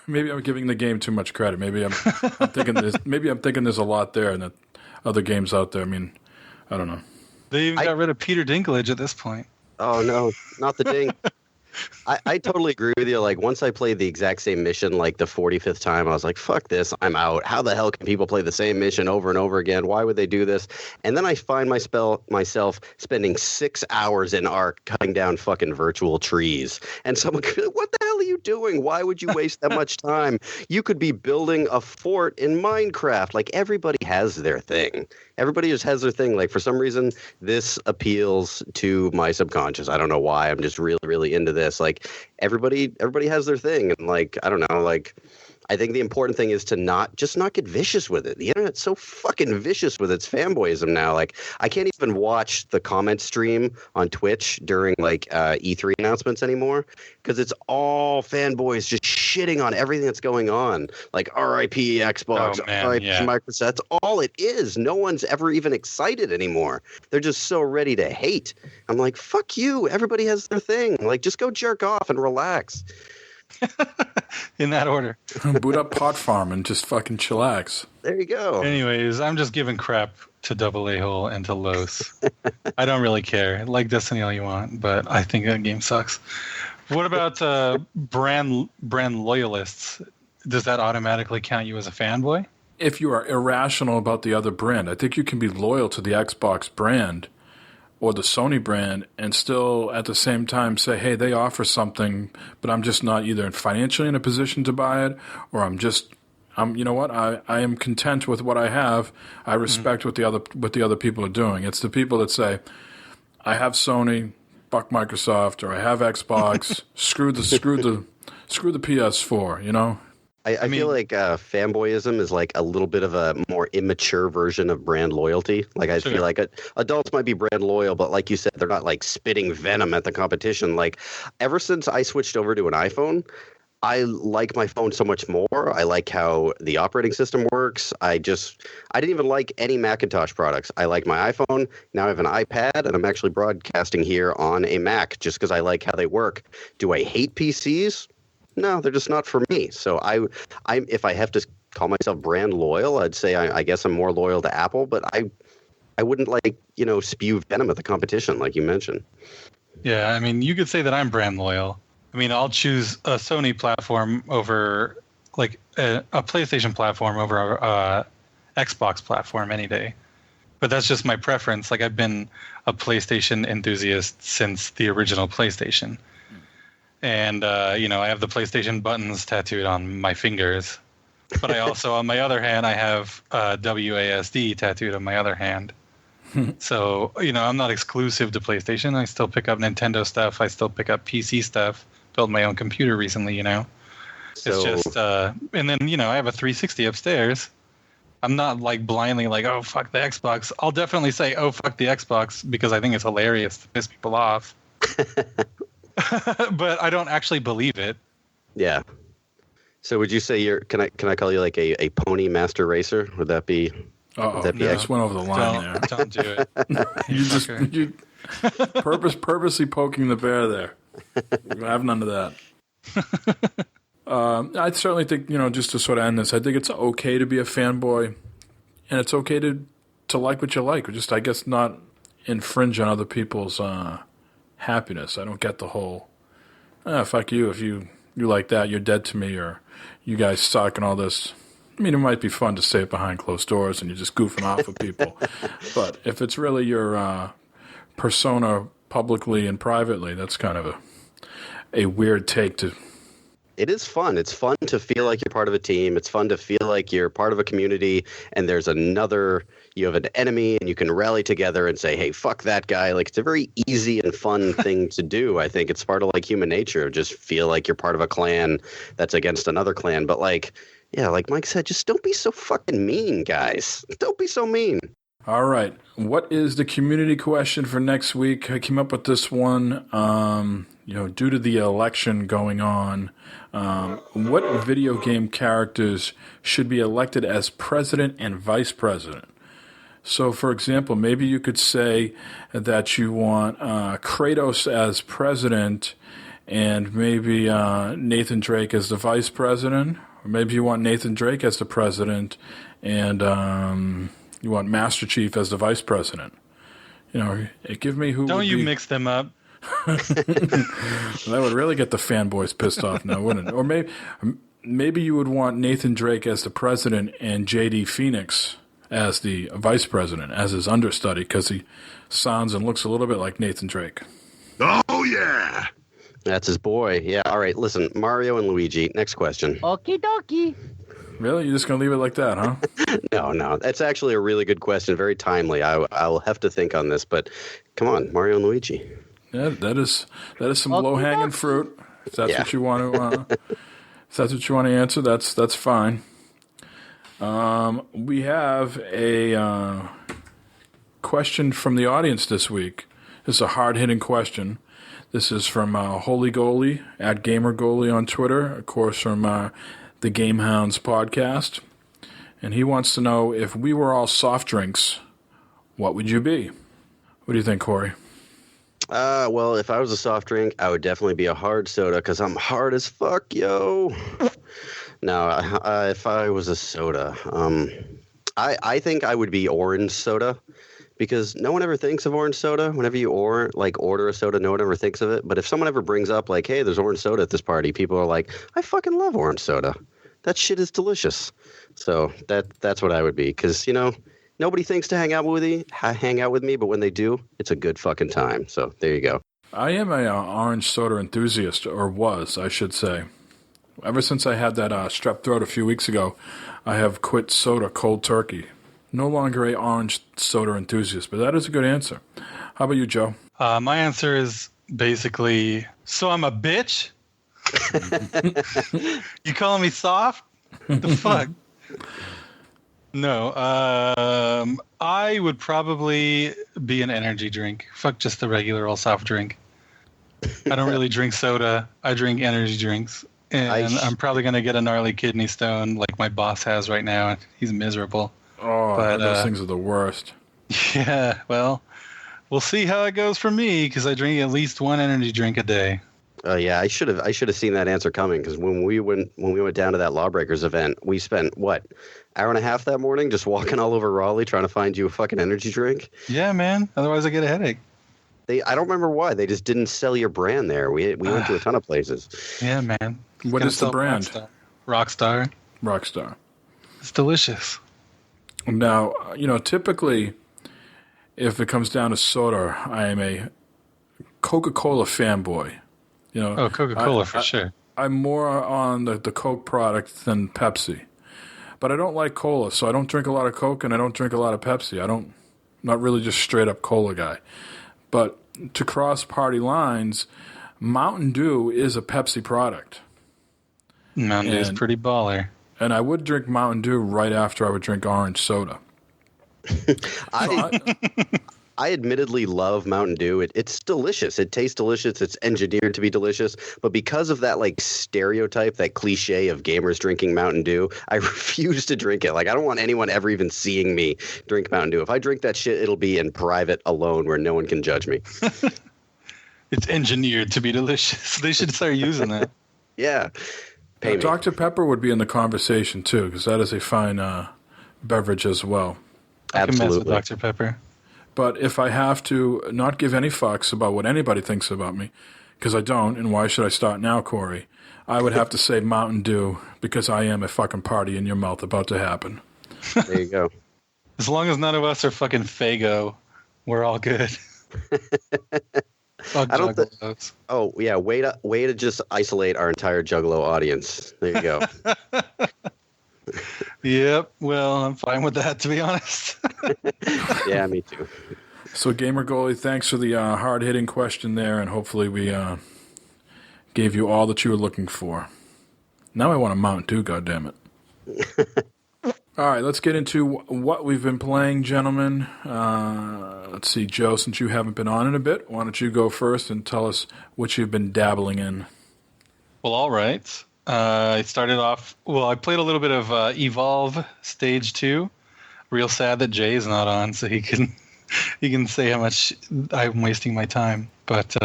Maybe I'm giving the game too much credit. Maybe I'm thinking this. Maybe I'm thinking there's a lot there, and that other games out there. I mean, I don't know. They even got rid of Peter Dinklage at this point. Oh no, not the ding. I totally agree with you. Like once I played the exact same mission like the 45th time, I was like, fuck this, I'm out. How the hell can people play the same mission over and over again? Why would they do this? And then I find myself spending 6 hours in Ark cutting down fucking virtual trees. And someone could be like, what the hell are you doing? Why would you waste that much time? You could be building a fort in Minecraft. Like everybody has their thing. Everybody just has their thing. Like for some reason, this appeals to my subconscious. I don't know why. I'm just really, really into this. Like everybody has their thing, and like I don't know. Like I think the important thing is to not get vicious with it. The internet's so fucking vicious with its fanboyism now. Like I can't even watch the comment stream on Twitch during like E3 announcements anymore because it's all fanboys just shitting on everything that's going on. Like R.I.P. Xbox, R.I.P. Microsoft. That's all it is. No one's ever even excited anymore. They're just so ready to hate. I'm like, fuck you. Everybody has their thing. Like just go jerk off and relax. In that order. Boot up Pot Farm and just fucking chillax. There you go. Anyways, I'm just giving crap to Double A Hole and to Los. I don't really care. Like Destiny all you want, but I think that game sucks. What about brand loyalists? Does that automatically count you as a fanboy? If you are irrational about the other brand, I think you can be loyal to the Xbox brand or the Sony brand and still at the same time say, hey, they offer something, but I'm just not either financially in a position to buy it, or you know what, I am content with what I have. I respect what the other people are doing. It's the people that say, I have Sony, fuck Microsoft, or I have Xbox, screw the PS4, you know? I feel like fanboyism is like a little bit of a more immature version of brand loyalty. Like I feel like adults might be brand loyal, but like you said, they're not like spitting venom at the competition. Like ever since I switched over to an iPhone, I like my phone so much more. I like how the operating system works. I didn't even like any Macintosh products. I like my iPhone. Now I have an iPad, and I'm actually broadcasting here on a Mac just because I like how they work. Do I hate PCs? No, they're just not for me. So if I have to call myself brand loyal, I'd say I guess I'm more loyal to Apple. But I wouldn't spew venom at the competition like you mentioned. Yeah, I mean, you could say that I'm brand loyal. I mean, I'll choose a Sony platform over like a PlayStation platform over a Xbox platform any day. But that's just my preference. Like, I've been a PlayStation enthusiast since the original PlayStation. And, I have the PlayStation buttons tattooed on my fingers. But I also, on my other hand, I have WASD tattooed on my other hand. So, I'm not exclusive to PlayStation. I still pick up Nintendo stuff. I still pick up PC stuff. Built my own computer recently, It's just, and then, I have a 360 upstairs. I'm not like blindly like, oh, fuck the Xbox. I'll definitely say, oh, fuck the Xbox because I think it's hilarious to piss people off. But I don't actually believe it. Yeah. So would you say can I call you like a pony master racer? Would that be? Oh, no, just went over the line there. Don't do it. You purposely poking the bear there. I have none of that. I certainly think, just to sort of end this, I think it's okay to be a fanboy, and it's okay to like what you like, or just, I guess, not infringe on other people's happiness. I don't get the whole, fuck you, if you like that, you're dead to me, or you guys suck and all this. I mean, it might be fun to say it behind closed doors and you're just goofing off with people. But if it's really your persona publicly and privately, that's kind of a weird take to... It is fun. It's fun to feel like you're part of a team. It's fun to feel like you're part of a community and you have an enemy and you can rally together and say, hey, fuck that guy. Like, it's a very easy and fun thing to do. I think it's part of like human nature. Just feel like you're part of a clan that's against another clan. But like Mike said, just don't be so fucking mean, guys. Don't be so mean. All right. What is the community question for next week? I came up with this one, due to the election going on. What video game characters should be elected as president and vice president? So, for example, maybe you could say that you want Kratos as president and maybe Nathan Drake as the vice president. Or maybe you want Nathan Drake as the president and you want Master Chief as the vice president. Give me who. Don't you mix them up? That would really get the fanboys pissed off now, wouldn't it? Or maybe you would want Nathan Drake as the president and JD Phoenix as the vice president, as his understudy, because he sounds and looks a little bit like Nathan Drake. Oh, yeah. That's his boy. Yeah, all right. Listen, Mario and Luigi, next question. Okie dokie. Really? You're just going to leave it like that, huh? No. That's actually a really good question. Very timely. I'll have to think on this, but come on, Mario and Luigi. Yeah, that is some low-hanging fruit. If that's what you want to answer, that's fine. We have a question from the audience this week. This is a hard-hitting question. This is from Holy Goalie at Gamer Goalie on Twitter, of course, from the Game Hounds podcast. And he wants to know, if we were all soft drinks, what would you be? What do you think, Corey? Well, if I was a soft drink, I would definitely be a hard soda because I'm hard as fuck, yo. No, if I was a soda, I think I would be orange soda because no one ever thinks of orange soda. Whenever you order a soda, no one ever thinks of it. But if someone ever brings up like, hey, there's orange soda at this party, people are like, I fucking love orange soda. That shit is delicious. So that's what I would be because, nobody thinks to hang out with me, but when they do, it's a good fucking time. So there you go. I am a orange soda enthusiast, or was, I should say. Ever since I had that strep throat a few weeks ago, I have quit soda cold turkey. No longer a orange soda enthusiast, but that is a good answer. How about you, Joe? My answer is basically, so I'm a bitch? You calling me soft? The fuck? No, I would probably be an energy drink. Fuck just the regular old soft drink. I don't really drink soda. I drink energy drinks. And I'm probably going to get a gnarly kidney stone like my boss has right now. He's miserable. Oh, but, those things are the worst. Yeah, well, we'll see how it goes for me because I drink at least one energy drink a day. Yeah, I should have seen that answer coming, because when we went down to that Lawbreakers event, we spent what, hour and a half that morning just walking all over Raleigh trying to find you a fucking energy drink. Yeah, man. Otherwise, I get a headache. I don't remember why they just didn't sell your brand there. We went to a ton of places. Yeah, man. What is the brand? Rockstar. Rockstar. It's delicious. Now, typically, if it comes down to soda, I am a Coca-Cola fanboy. Oh, Coca-Cola for sure. I'm more on the Coke product than Pepsi. But I don't like cola, so I don't drink a lot of Coke and I don't drink a lot of Pepsi. I'm not really just straight up cola guy. But to cross party lines, Mountain Dew is a Pepsi product. Mountain Dew is pretty baller. And I would drink Mountain Dew right after I would drink orange soda. I admittedly love Mountain Dew. It's delicious. It tastes delicious. It's engineered to be delicious. But because of that stereotype, that cliche of gamers drinking Mountain Dew, I refuse to drink it. I don't want anyone ever even seeing me drink Mountain Dew. If I drink that shit, it'll be in private alone where no one can judge me. It's engineered to be delicious. They should start using that. Yeah. Pay me. Dr. Pepper would be in the conversation too, because that is a fine beverage as well. I can mess with Absolutely. Dr. Pepper. But if I have to not give any fucks about what anybody thinks about me, because I don't, and why should I start now, Corey? I would have to say Mountain Dew, because I am a fucking party in your mouth about to happen. There you go. As long as none of us are fucking Faygo, we're all good. Fuck I don't thi- Juggalos. Oh, yeah. Way to just isolate our entire Juggalo audience. There you go. Yep. Well, I'm fine with that, to be honest. Yeah, me too. So, Gamer Goalie, thanks for the hard-hitting question there, and hopefully we gave you all that you were looking for. Now I want a Mountain Dew, goddammit. All right, let's get into what we've been playing, gentlemen. Let's see, Joe, since you haven't been on in a bit, why don't you go first and tell us what you've been dabbling in? Well, all right. I started off. Well, I played a little bit of Evolve Stage 2. Real sad that Jay's not on, so he can say how much I'm wasting my time. But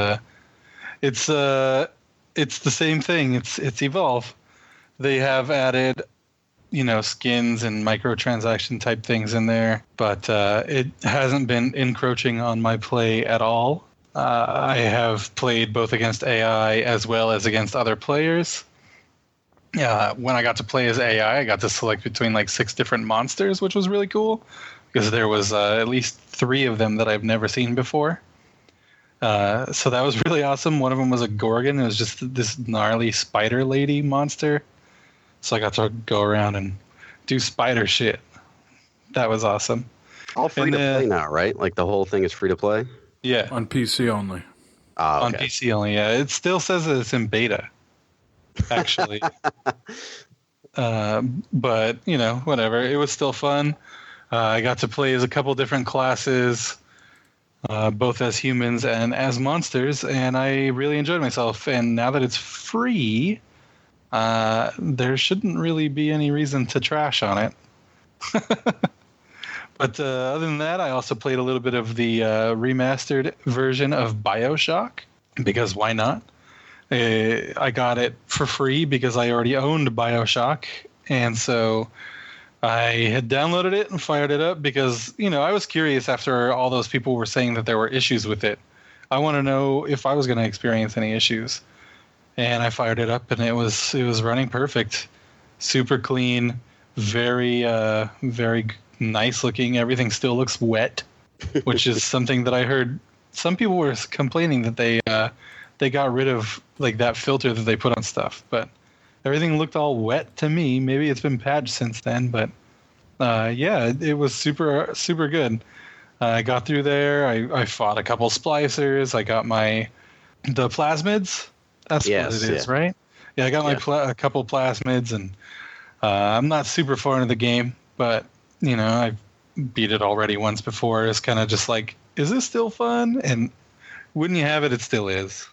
it's the same thing. It's Evolve. They have added, skins and microtransaction type things in there, but it hasn't been encroaching on my play at all. I have played both against AI as well as against other players. When I got to play as AI, I got to select between 6 different monsters, which was really cool because there was at least 3 of them that I've never seen before. So that was really awesome. One of them was a Gorgon. It was just this gnarly spider lady monster. So I got to go around and do spider shit. That was awesome. All free to play now, right? The whole thing is free to play? Yeah. On PC only. Okay. On PC only, yeah. It still says that it's in beta, actually. But, whatever. It was still fun. I got to play as a couple different classes, both as humans and as monsters, and I really enjoyed myself. And now that it's free, there shouldn't really be any reason to trash on it. But other than that, I also played a little bit of the remastered version of BioShock, because why not? I got it for free because I already owned BioShock, and so I had downloaded it and fired it up because, I was curious after all those people were saying that there were issues with it. I want to know if I was going to experience any issues. And I fired it up, and it was running perfect, super clean, very very nice looking. Everything still looks wet, which is something that I heard. Some people were complaining that they got rid of that filter that they put on stuff, but everything looked all wet to me. Maybe it's been patched since then, but it was super super good. I got through there. I fought a couple splicers. I got the plasmids. That's what it is, right? Yeah, I got a couple plasmids, and I'm not super far into the game, but, I've beat it already once before. It's kind of just is this still fun? And wouldn't you have it, it still is.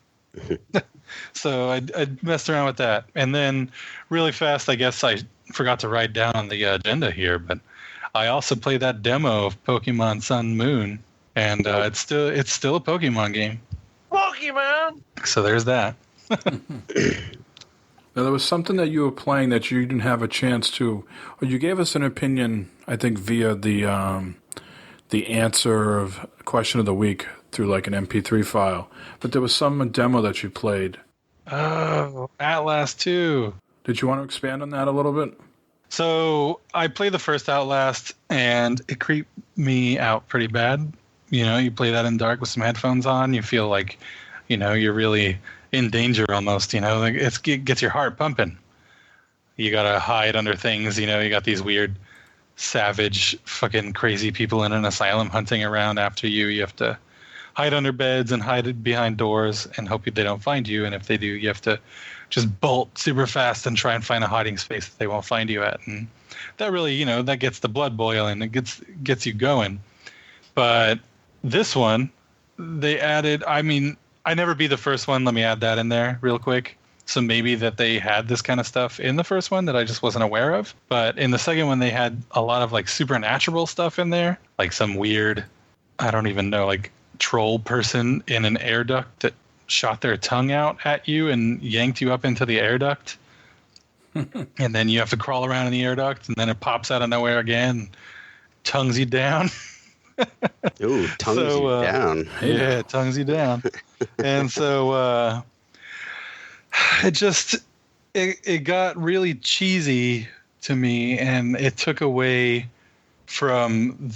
So I messed around with that. And then really fast, I guess I forgot to write down on the agenda here, but I also played that demo of Pokemon Sun Moon, and it's still a Pokemon game. Pokemon! So there's that. Now, there was something that you were playing that you didn't have a chance to, or you gave us an opinion, I think, via the answer of question of the week through like an MP3 file. But there was some demo that you played. Oh, Outlast 2. Did you want to expand on that a little bit? So I played the first Outlast, and it creeped me out pretty bad. You know, you play that in dark with some headphones on, you feel like, you know, you're really in danger almost, you know, like it gets your heart pumping. You gotta hide under things, you know, you got these weird, savage, fucking crazy people in an asylum hunting around after you. You have to hide under beds and hide behind doors and hope they don't find you. And if they do, you have to just bolt super fast and try and find a hiding space that they won't find you at. And that really, you know, that gets the blood boiling. It gets you going. But this one, they added, I mean, I never be the first one. Let me add that in there real quick. So maybe that they had this kind of stuff in the first one that I just wasn't aware of. But in the second one, they had a lot of like supernatural stuff in there, like some weird, I don't even know, like troll person in an air duct that shot their tongue out at you and yanked you up into the air duct. And then you have to crawl around in the air duct, and then it pops out of nowhere again, tongues you down. Ooh, tongues you down. Yeah, tongues you down. And so it got really cheesy to me, and it took away from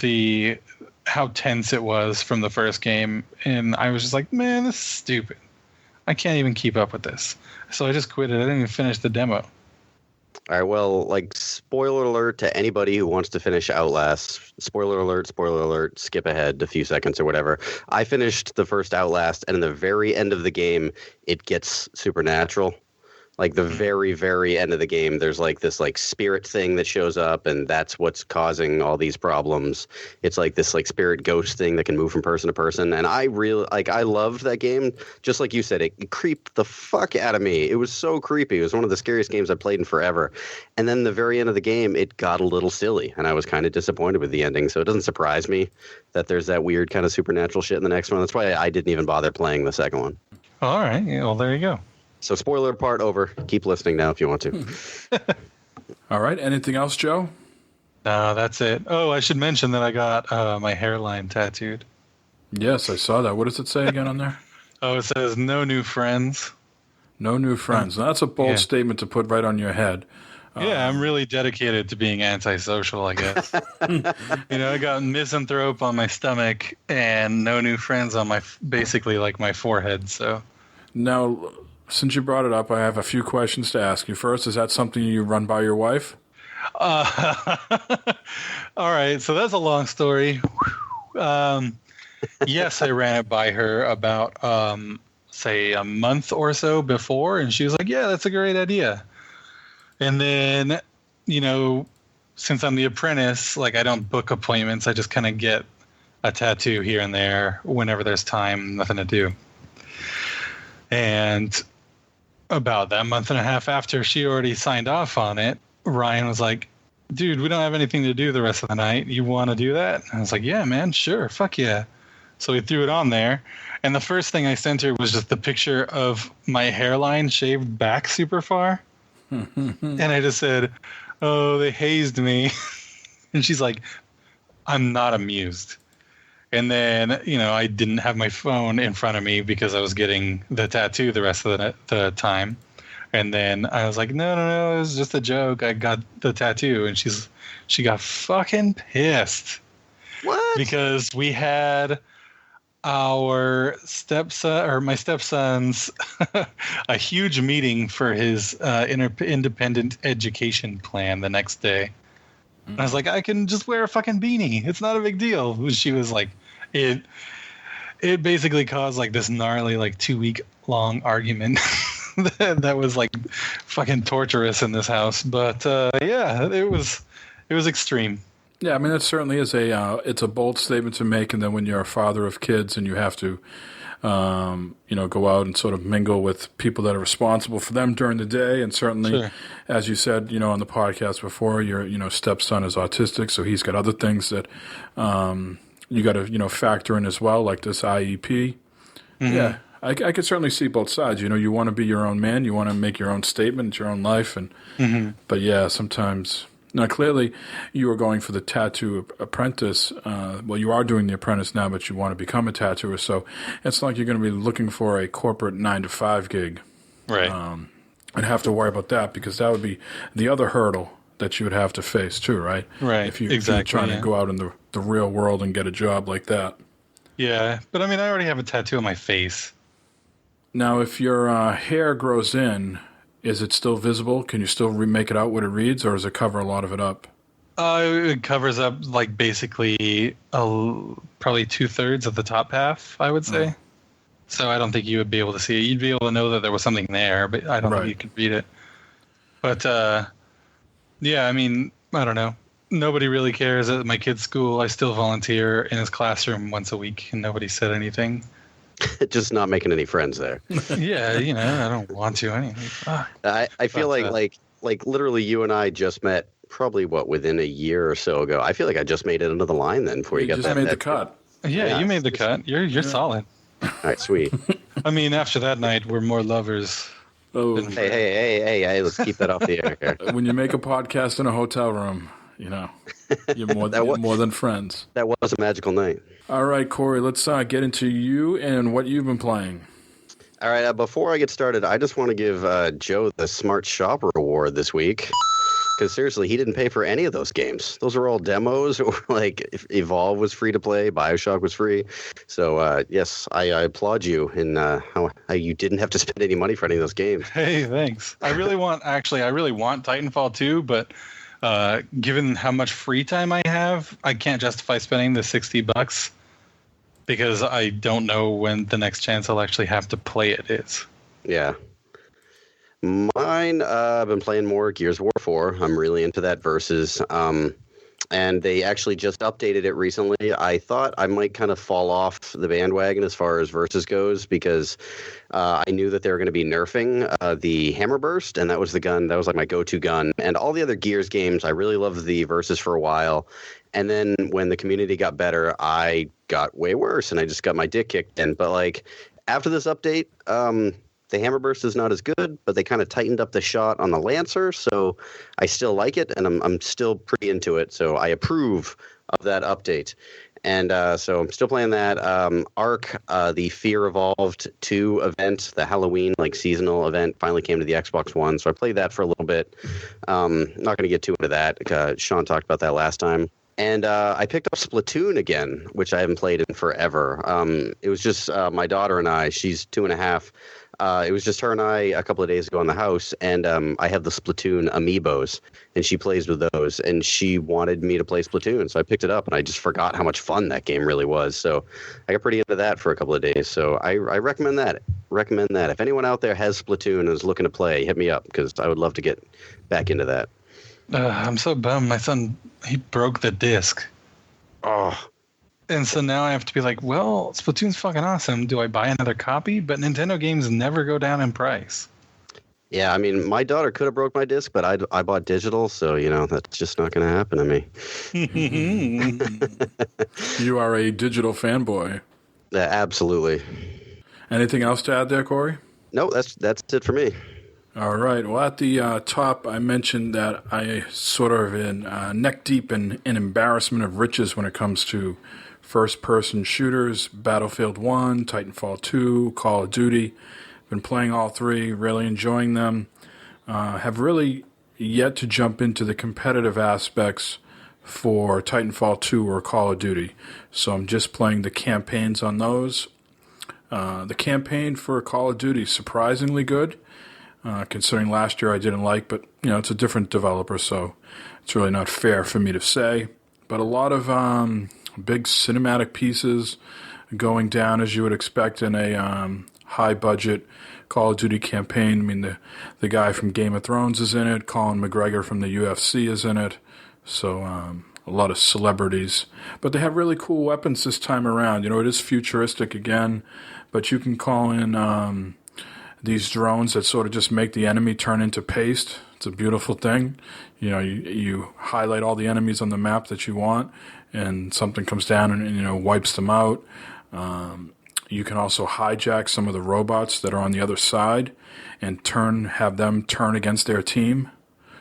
how tense it was from the first game. And I was just like, man, this is stupid. I can't even keep up with this. So I just quit it. I didn't even finish the demo. All right, well, like, spoiler alert to anybody who wants to finish Outlast. Spoiler alert, skip ahead a few seconds or whatever. I finished the first Outlast, and in the very end of the game, it gets supernatural. Like, the very, very end of the game, there's, like, this, like, spirit thing that shows up, and that's what's causing all these problems. It's, like, this, like, spirit ghost thing that can move from person to person, and I really, like, I loved that game. Just like you said, it creeped the fuck out of me. It was so creepy. It was one of the scariest games I've played in forever. And then the very end of the game, it got a little silly, and I was kind of disappointed with the ending, so it doesn't surprise me that there's that weird kind of supernatural shit in the next one. That's why I didn't even bother playing the second one. All right. Yeah, well, there you go. So spoiler part over. Keep listening now if you want to. All right. Anything else, Joe? No, that's it. Oh, I should mention that I got my hairline tattooed. Yes, I saw that. What does it say again on there? Oh, it says no new friends. No new friends. Now, that's a bold statement to put right on your head. Yeah, I'm really dedicated to being antisocial, I guess. You know, I got misanthrope on my stomach and no new friends on basically like my forehead. So now, since you brought it up, I have a few questions to ask you. First, is that something you run by your wife? All right, so that's a long story. Yes, I ran it by her about, say, a month or so before, and she was like, yeah, that's a great idea. And then, you know, since I'm the apprentice, like, I don't book appointments. I just kind of get a tattoo here and there whenever there's time, nothing to do. And about that month and a half after she already signed off on it, Ryan was like, dude, we don't have anything to do the rest of the night. You want to do that? And I was like, yeah, man, sure. Fuck yeah. So we threw it on there. And the first thing I sent her was just the picture of my hairline shaved back super far. And I just said, oh, they hazed me. And she's like, I'm not amused. And then, you know, I didn't have my phone in front of me because I was getting the tattoo the rest of the time. And then I was like, no, it was just a joke. I got the tattoo. And she got fucking pissed. What? Because we had our my stepson's a huge meeting for his independent education plan the next day. And I was like, I can just wear a fucking beanie. It's not a big deal. She was like, it basically caused like this gnarly, like 2-week long argument that was like fucking torturous in this house. But yeah, it was extreme. Yeah, I mean, that certainly is it's a bold statement to make. And then when you're a father of kids and you have to, you know, go out and sort of mingle with people that are responsible for them during the day. And certainly, sure, as you said, you know, on the podcast before, your, you know, stepson is autistic. So he's got other things that you got to, you know, factor in as well, like this IEP. Mm-hmm. Yeah. I could certainly see both sides. You want to be your own man. You want to make your own statement, your own life. But yeah, sometimes. Now, clearly, you are going for the tattoo apprentice. Well, you are doing the apprentice now, but you want to become a tattooer. So it's like you're going to be looking for a corporate 9-to-5 gig. Right. And have to worry about that because that would be the other hurdle that you would have to face too, right? Right. If you're trying to go out in the real world and get a job like that. Yeah, but I mean, I already have a tattoo on my face. Now, if your hair grows in, is it still visible? Can you still make it out what it reads, or does it cover a lot of it up? It covers up like basically probably 2/3 of the top half, I would say. So I don't think you would be able to see it. You'd be able to know that there was something there, but I don't think you could read it. But yeah, I mean, I don't know. Nobody really cares at my kid's school. I still volunteer in his classroom once a week, and nobody said anything. Just not making any friends there. Yeah, I don't want to anyway. I feel like literally you and I just met probably within a year or so ago. I feel like I just made it under the line then before you got just that. made the cut. Yeah, you made the cut. You're solid. All right, sweet. I mean, after that night, we're more lovers. Oh, Hey, let's keep that off the air here. when you make a podcast in a hotel room, you're more than friends. That was a magical night. All right, Corey, let's get into you and what you've been playing. All right, before I get started, I just want to give Joe the Smart Shopper Award this week. Because seriously, he didn't pay for any of those games. Those are all demos, or like Evolve was free to play, BioShock was free. So yes, I applaud you in how you didn't have to spend any money for any of those games. Hey, thanks. I really want Titanfall 2, but given how much free time I have, I can't justify spending the $60 because I don't know when the next chance I'll actually have to play it is. Yeah. Mine, I've been playing more Gears of War 4. I'm really into that Versus. And they actually just updated it recently. I thought I might kind of fall off the bandwagon as far as Versus goes because I knew that they were going to be nerfing the Hammer Burst, and that was the gun. That was like my go-to gun. And all the other Gears games, I really loved the Versus for a while. And then when the community got better, I got way worse, and I just got my dick kicked in. But like after this update, the Hammer Burst is not as good, but they kind of tightened up the shot on the Lancer, so I still like it, and I'm still pretty into it. So I approve of that update, and so I'm still playing that. Ark, the Fear Evolved 2 event, the Halloween seasonal event, finally came to the Xbox One, so I played that for a little bit. Not going to get too into that. Sean talked about that last time. And I picked up Splatoon again, which I haven't played in forever. It was just my daughter and I. She's 2.5. It was just her and I a couple of days ago in the house, and I have the Splatoon amiibos, and she plays with those, and she wanted me to play Splatoon, so I picked it up, and I just forgot how much fun that game really was. So I got pretty into that for a couple of days. So I recommend that. If anyone out there has Splatoon and is looking to play, hit me up because I would love to get back into that. I'm so bummed. My son, he broke the disc. Oh. And so now I have to be like, well, Splatoon's fucking awesome. Do I buy another copy? But Nintendo games never go down in price. Yeah, I mean, my daughter could have broke my disc, but I bought digital, so, that's just not going to happen to me. You are a digital fanboy. Yeah, absolutely. Anything else to add there, Corey? No, that's it for me. All right. Well, at the top, I mentioned that I sort of in neck deep in embarrassment of riches when it comes to first-person shooters, Battlefield 1, Titanfall 2, Call of Duty. Been playing all three, really enjoying them. Have really yet to jump into the competitive aspects for Titanfall 2 or Call of Duty. So I'm just playing the campaigns on those. The campaign for Call of Duty is surprisingly good. Considering last year I didn't like, but it's a different developer, so it's really not fair for me to say. But a lot of big cinematic pieces going down as you would expect in a high budget Call of Duty campaign. I mean, the guy from Game of Thrones is in it. Colin McGregor from the UFC is in it. So a lot of celebrities, but they have really cool weapons this time around. It is futuristic again, but you can call in these drones that sort of just make the enemy turn into paste. It's a beautiful thing. You highlight all the enemies on the map that you want, and something comes down and wipes them out. You can also hijack some of the robots that are on the other side and have them turn against their team.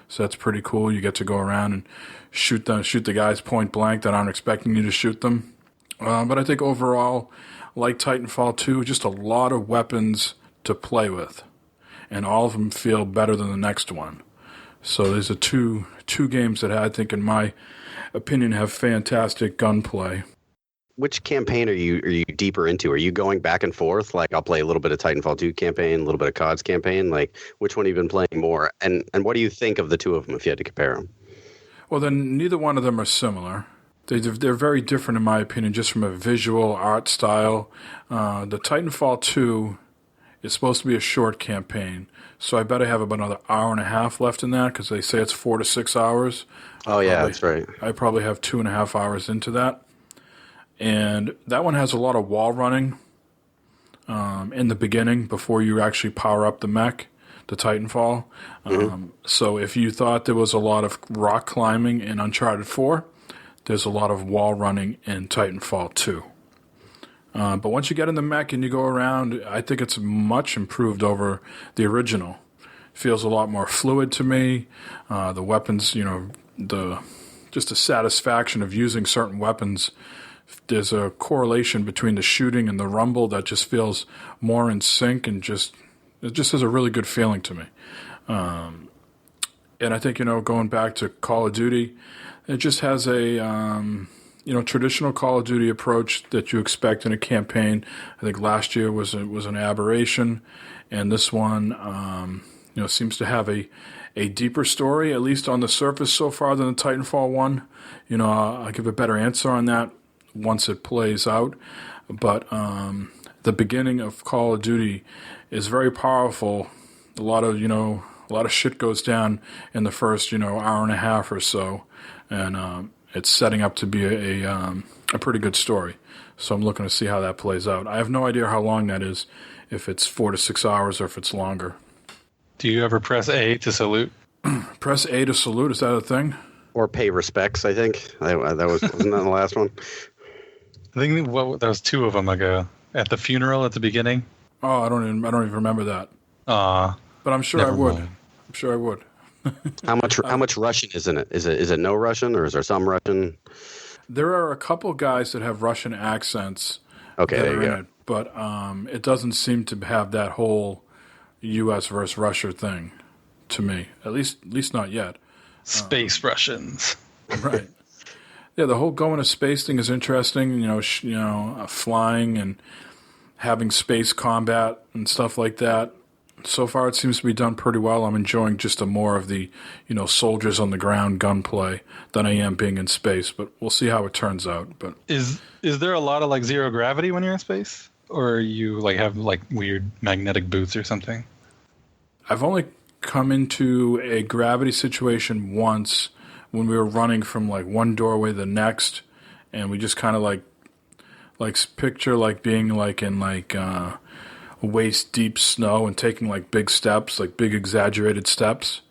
So that's pretty cool. You get to go around and shoot the guys point blank that aren't expecting you to shoot them. But I think overall, like Titanfall 2, just a lot of weapons to play with. And all of them feel better than the next one. So there's two games that I think, in my opinion, have fantastic gunplay. Which campaign are you deeper into? Are you going back and forth? Like, I'll play a little bit of Titanfall 2 campaign, a little bit of COD's campaign. Like, which one have you been playing more? And what do you think of the two of them if you had to compare them? Well, then neither one of them are similar. They're very different, in my opinion, just from a visual art style. The Titanfall 2 is supposed to be a short campaign, so I bet I have about another hour and a half left in that, because they say it's 4 to 6 hours. Oh, yeah, that's right. I probably have 2.5 hours into that. And that one has a lot of wall running in the beginning before you actually power up the mech, the Titanfall. So if you thought there was a lot of rock climbing in Uncharted 4, there's a lot of wall running in Titanfall 2. But once you get in the mech and you go around, I think it's much improved over the original. Feels a lot more fluid to me. The weapons, just the satisfaction of using certain weapons. There's a correlation between the shooting and the rumble that just feels more in sync, and it just has a really good feeling to me. And I think, going back to Call of Duty, it just has a traditional Call of Duty approach that you expect in a campaign. I think last year was an aberration, and this one seems to have a deeper story, at least on the surface so far, than the Titanfall one. I'll give a better answer on that once it plays out. But the beginning of Call of Duty is very powerful. A lot of shit goes down in the first hour and a half or so, and it's setting up to be a pretty good story. So I'm looking to see how that plays out. I have no idea how long that is, if it's 4 to 6 hours or if it's longer. Do you ever press A to salute? Press A to salute? Is that a thing? Or pay respects, I think. Wasn't that the last one? I think that was 2 of them ago. At the funeral at the beginning. Oh, I don't even remember that. But I'm sure I would. I'm sure I would. How much Russian is in it? Is it no Russian, or is there some Russian? There are a couple guys that have Russian accents. Okay, there you go. It, but it doesn't seem to have that whole U.S. versus Russia thing to me. At least not yet. Space Russians. Right. Yeah, the whole going to space thing is interesting. Flying and having space combat and stuff like that. So far, it seems to be done pretty well. I'm enjoying just more of the, soldiers on the ground gunplay than I am being in space. But we'll see how it turns out. But is there a lot of zero gravity when you're in space, or you have weird magnetic boots or something? I've only come into a gravity situation once, when we were running from one doorway to the next, and we just kind of picture being in waist deep snow and taking big steps, big exaggerated steps.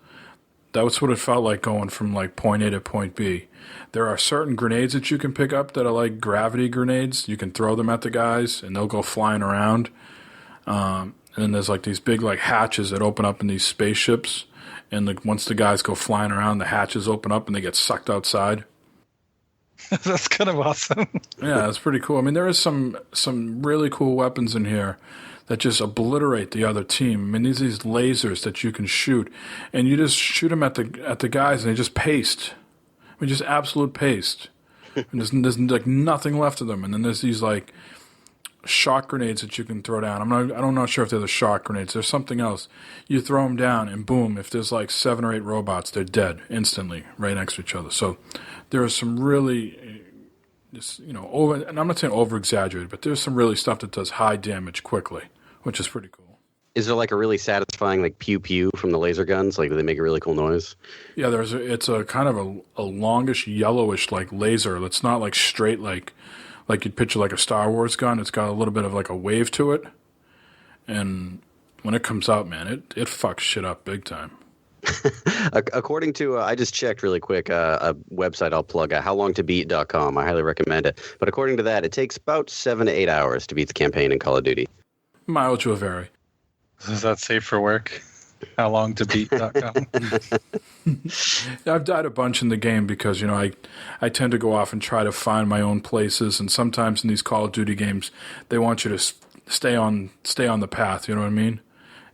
That was what it felt like going from point A to point B. There are certain grenades that you can pick up that are gravity grenades. You can throw them at the guys and they'll go flying around. And then there's these big hatches that open up in these spaceships. And once the guys go flying around, the hatches open up and they get sucked outside. That's kind of awesome. Yeah, that's pretty cool. I mean, there is some really cool weapons in here that just obliterate the other team. I mean, these lasers that you can shoot, and you just shoot them at the guys, and they just paste. I mean, just absolute paste. And there's nothing left of them. And then there's these shock grenades that you can throw down. I'm not sure if they're the shock grenades. There's something else. You throw them down, and boom, if there's 7 or 8 robots, they're dead instantly, right next to each other. So there are some really, and I'm not saying over-exaggerated, but there's some really stuff that does high damage quickly, which is pretty cool. Is there a really satisfying pew-pew from the laser guns? Do they make a really cool noise? Yeah, it's a kind of a longish, yellowish laser that's not straight like you'd picture a Star Wars gun. It's got a little bit of a wave to it. And when it comes out, man, it fucks shit up big time. According to, I just checked really quick, a website I'll plug, howlongtobeat.com. I highly recommend it. But according to that, it takes about 7 to 8 hours to beat the campaign in Call of Duty. Mileage will vary. Is that safe for work? Howlongtobeat.com. I've died a bunch in the game because, I tend to go off and try to find my own places. And sometimes in these Call of Duty games, they want you to stay on the path. You know what I mean?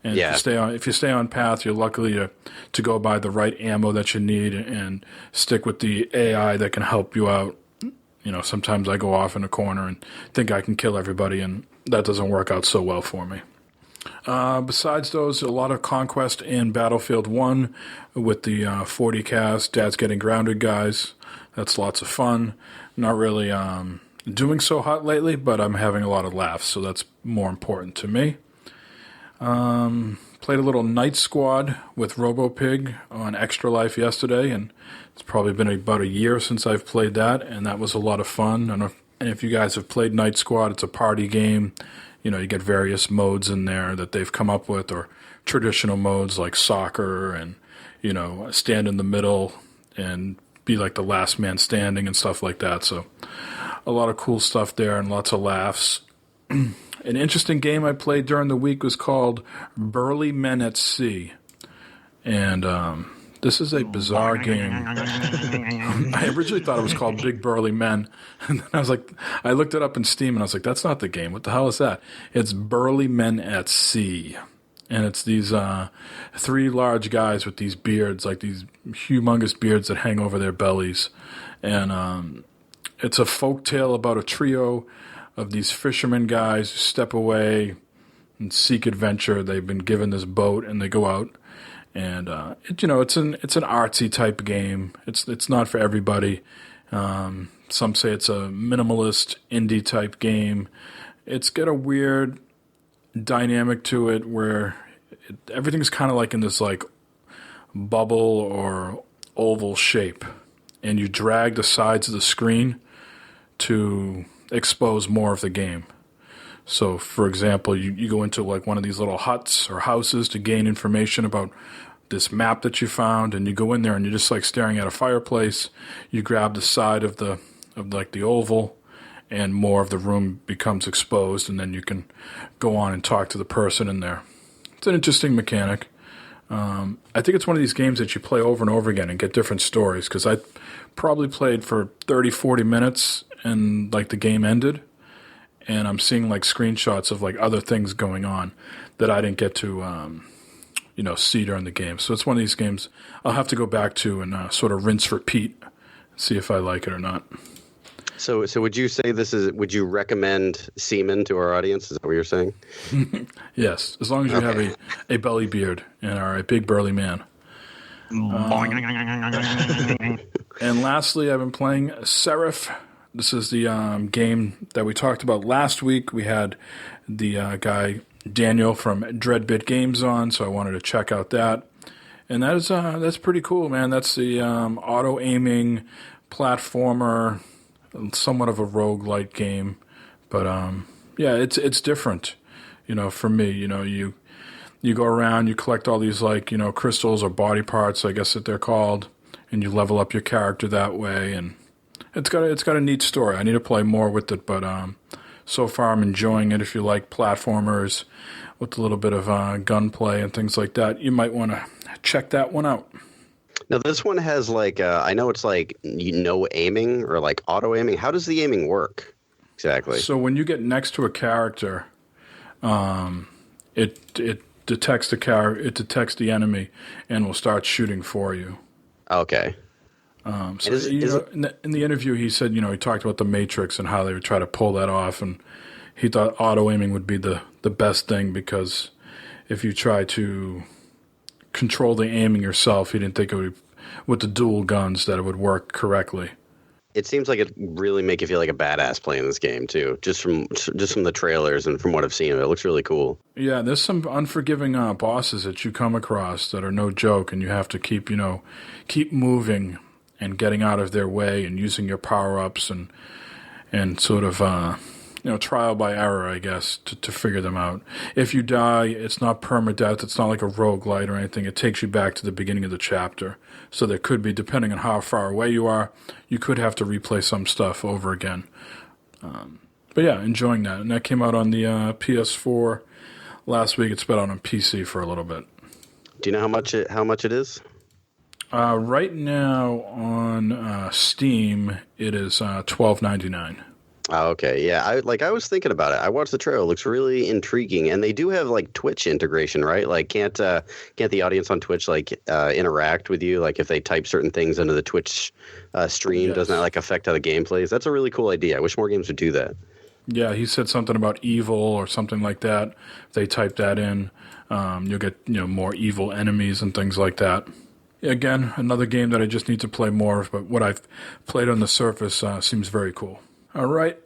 And yeah. if you stay on path, you're lucky to go buy the right ammo that you need and stick with the AI that can help you out. Sometimes I go off in a corner and think I can kill everybody, and that doesn't work out so well for me. Besides those, a lot of Conquest in Battlefield 1 with the 40 cast, Dad's Getting Grounded guys. That's lots of fun. Not really doing so hot lately, but I'm having a lot of laughs, so that's more important to me. Played a little Night Squad with RoboPig on Extra Life yesterday, and it's probably been about a year since I've played that, and that was a lot of fun. And if you guys have played Night Squad, it's a party game. You get various modes in there that they've come up with, or traditional modes like soccer and, stand in the middle and be like the last man standing and stuff like that. So a lot of cool stuff there and lots of laughs. An interesting game I played during the week was called Burly Men at Sea. And this is a bizarre game. I originally thought it was called Big Burly Men. And then I looked it up in Steam and I was like, that's not the game. What the hell is that? It's Burly Men at Sea. And it's these 3 large guys with these beards, like these humongous beards that hang over their bellies. And it's a folk tale about a trio of these fishermen guys who step away and seek adventure. They've been given this boat and they go out. And it's an artsy type game. It's not for everybody. Some say it's a minimalist indie type game. It's got a weird dynamic to it where everything's kind of like in this like bubble or oval shape, and you drag the sides of the screen to expose more of the game. So, for example, you go into like one of these little huts or houses to gain information about this map that you found, and you go in there and you're just like staring at a fireplace. You grab the side of the oval, and more of the room becomes exposed, and then you can go on and talk to the person in there. It's an interesting mechanic. I think it's one of these games that you play over and over again and get different stories, because I probably played for 30, 40 minutes and like the game ended, and I'm seeing like screenshots of like other things going on that I didn't get to see during the game. So it's one of these games I'll have to go back to and sort of rinse, repeat, see if I like it or not. So would you say would you recommend semen to our audience? Is that what you're saying? Yes, as long as you have a belly beard and are a big burly man. And lastly, I've been playing Seraph. This is the game that we talked about last week. We had the guy Daniel from Dreadbit Games on, so I wanted to check out that. And that's pretty cool, man. That's the auto-aiming platformer, somewhat of a roguelike game. But it's different, for me. You go around, you collect all these crystals or body parts, I guess that they're called, and you level up your character that way, and it's got a neat story. I need to play more with it, but so far I'm enjoying it. If you like platformers with a little bit of gunplay and things like that, you might want to check that one out. Now, this one has I know it's aiming or like auto aiming. How does the aiming work exactly? So when you get next to a character, it detects the enemy and will start shooting for you. Okay. In the interview, he said, he talked about the Matrix and how they would try to pull that off, and he thought auto-aiming would be the best thing, because if you try to control the aiming yourself, he didn't think it would, with the dual guns, that it would work correctly. It seems like it really make you feel like a badass playing this game, too, just from the trailers and from what I've seen. It looks really cool. Yeah, there's some unforgiving bosses that you come across that are no joke, and you have to keep moving and getting out of their way and using your power-ups and sort of trial by error, I guess, to figure them out. If you die, it's not permadeath. It's not like a roguelite or anything. It takes you back to the beginning of the chapter. So there could be, depending on how far away you are, you could have to replay some stuff over again. But yeah, enjoying that. And that came out on the PS4 last week. It's been out on PC for a little bit. Do you know how much it is? Right now on Steam, it is $12.99. Oh, okay. Yeah, I was thinking about it. I watched the trailer. It looks really intriguing, and they do have like Twitch integration, right? Like, can't the audience on Twitch interact with you? Like, if they type certain things into the Twitch stream, doesn't that like affect how the game plays? That's a really cool idea. I wish more games would do that. Yeah, he said something about evil or something like that. If they type that in, you'll get more evil enemies and things like that. Again, another game that I just need to play more of, but what I've played on the surface seems very cool. All right,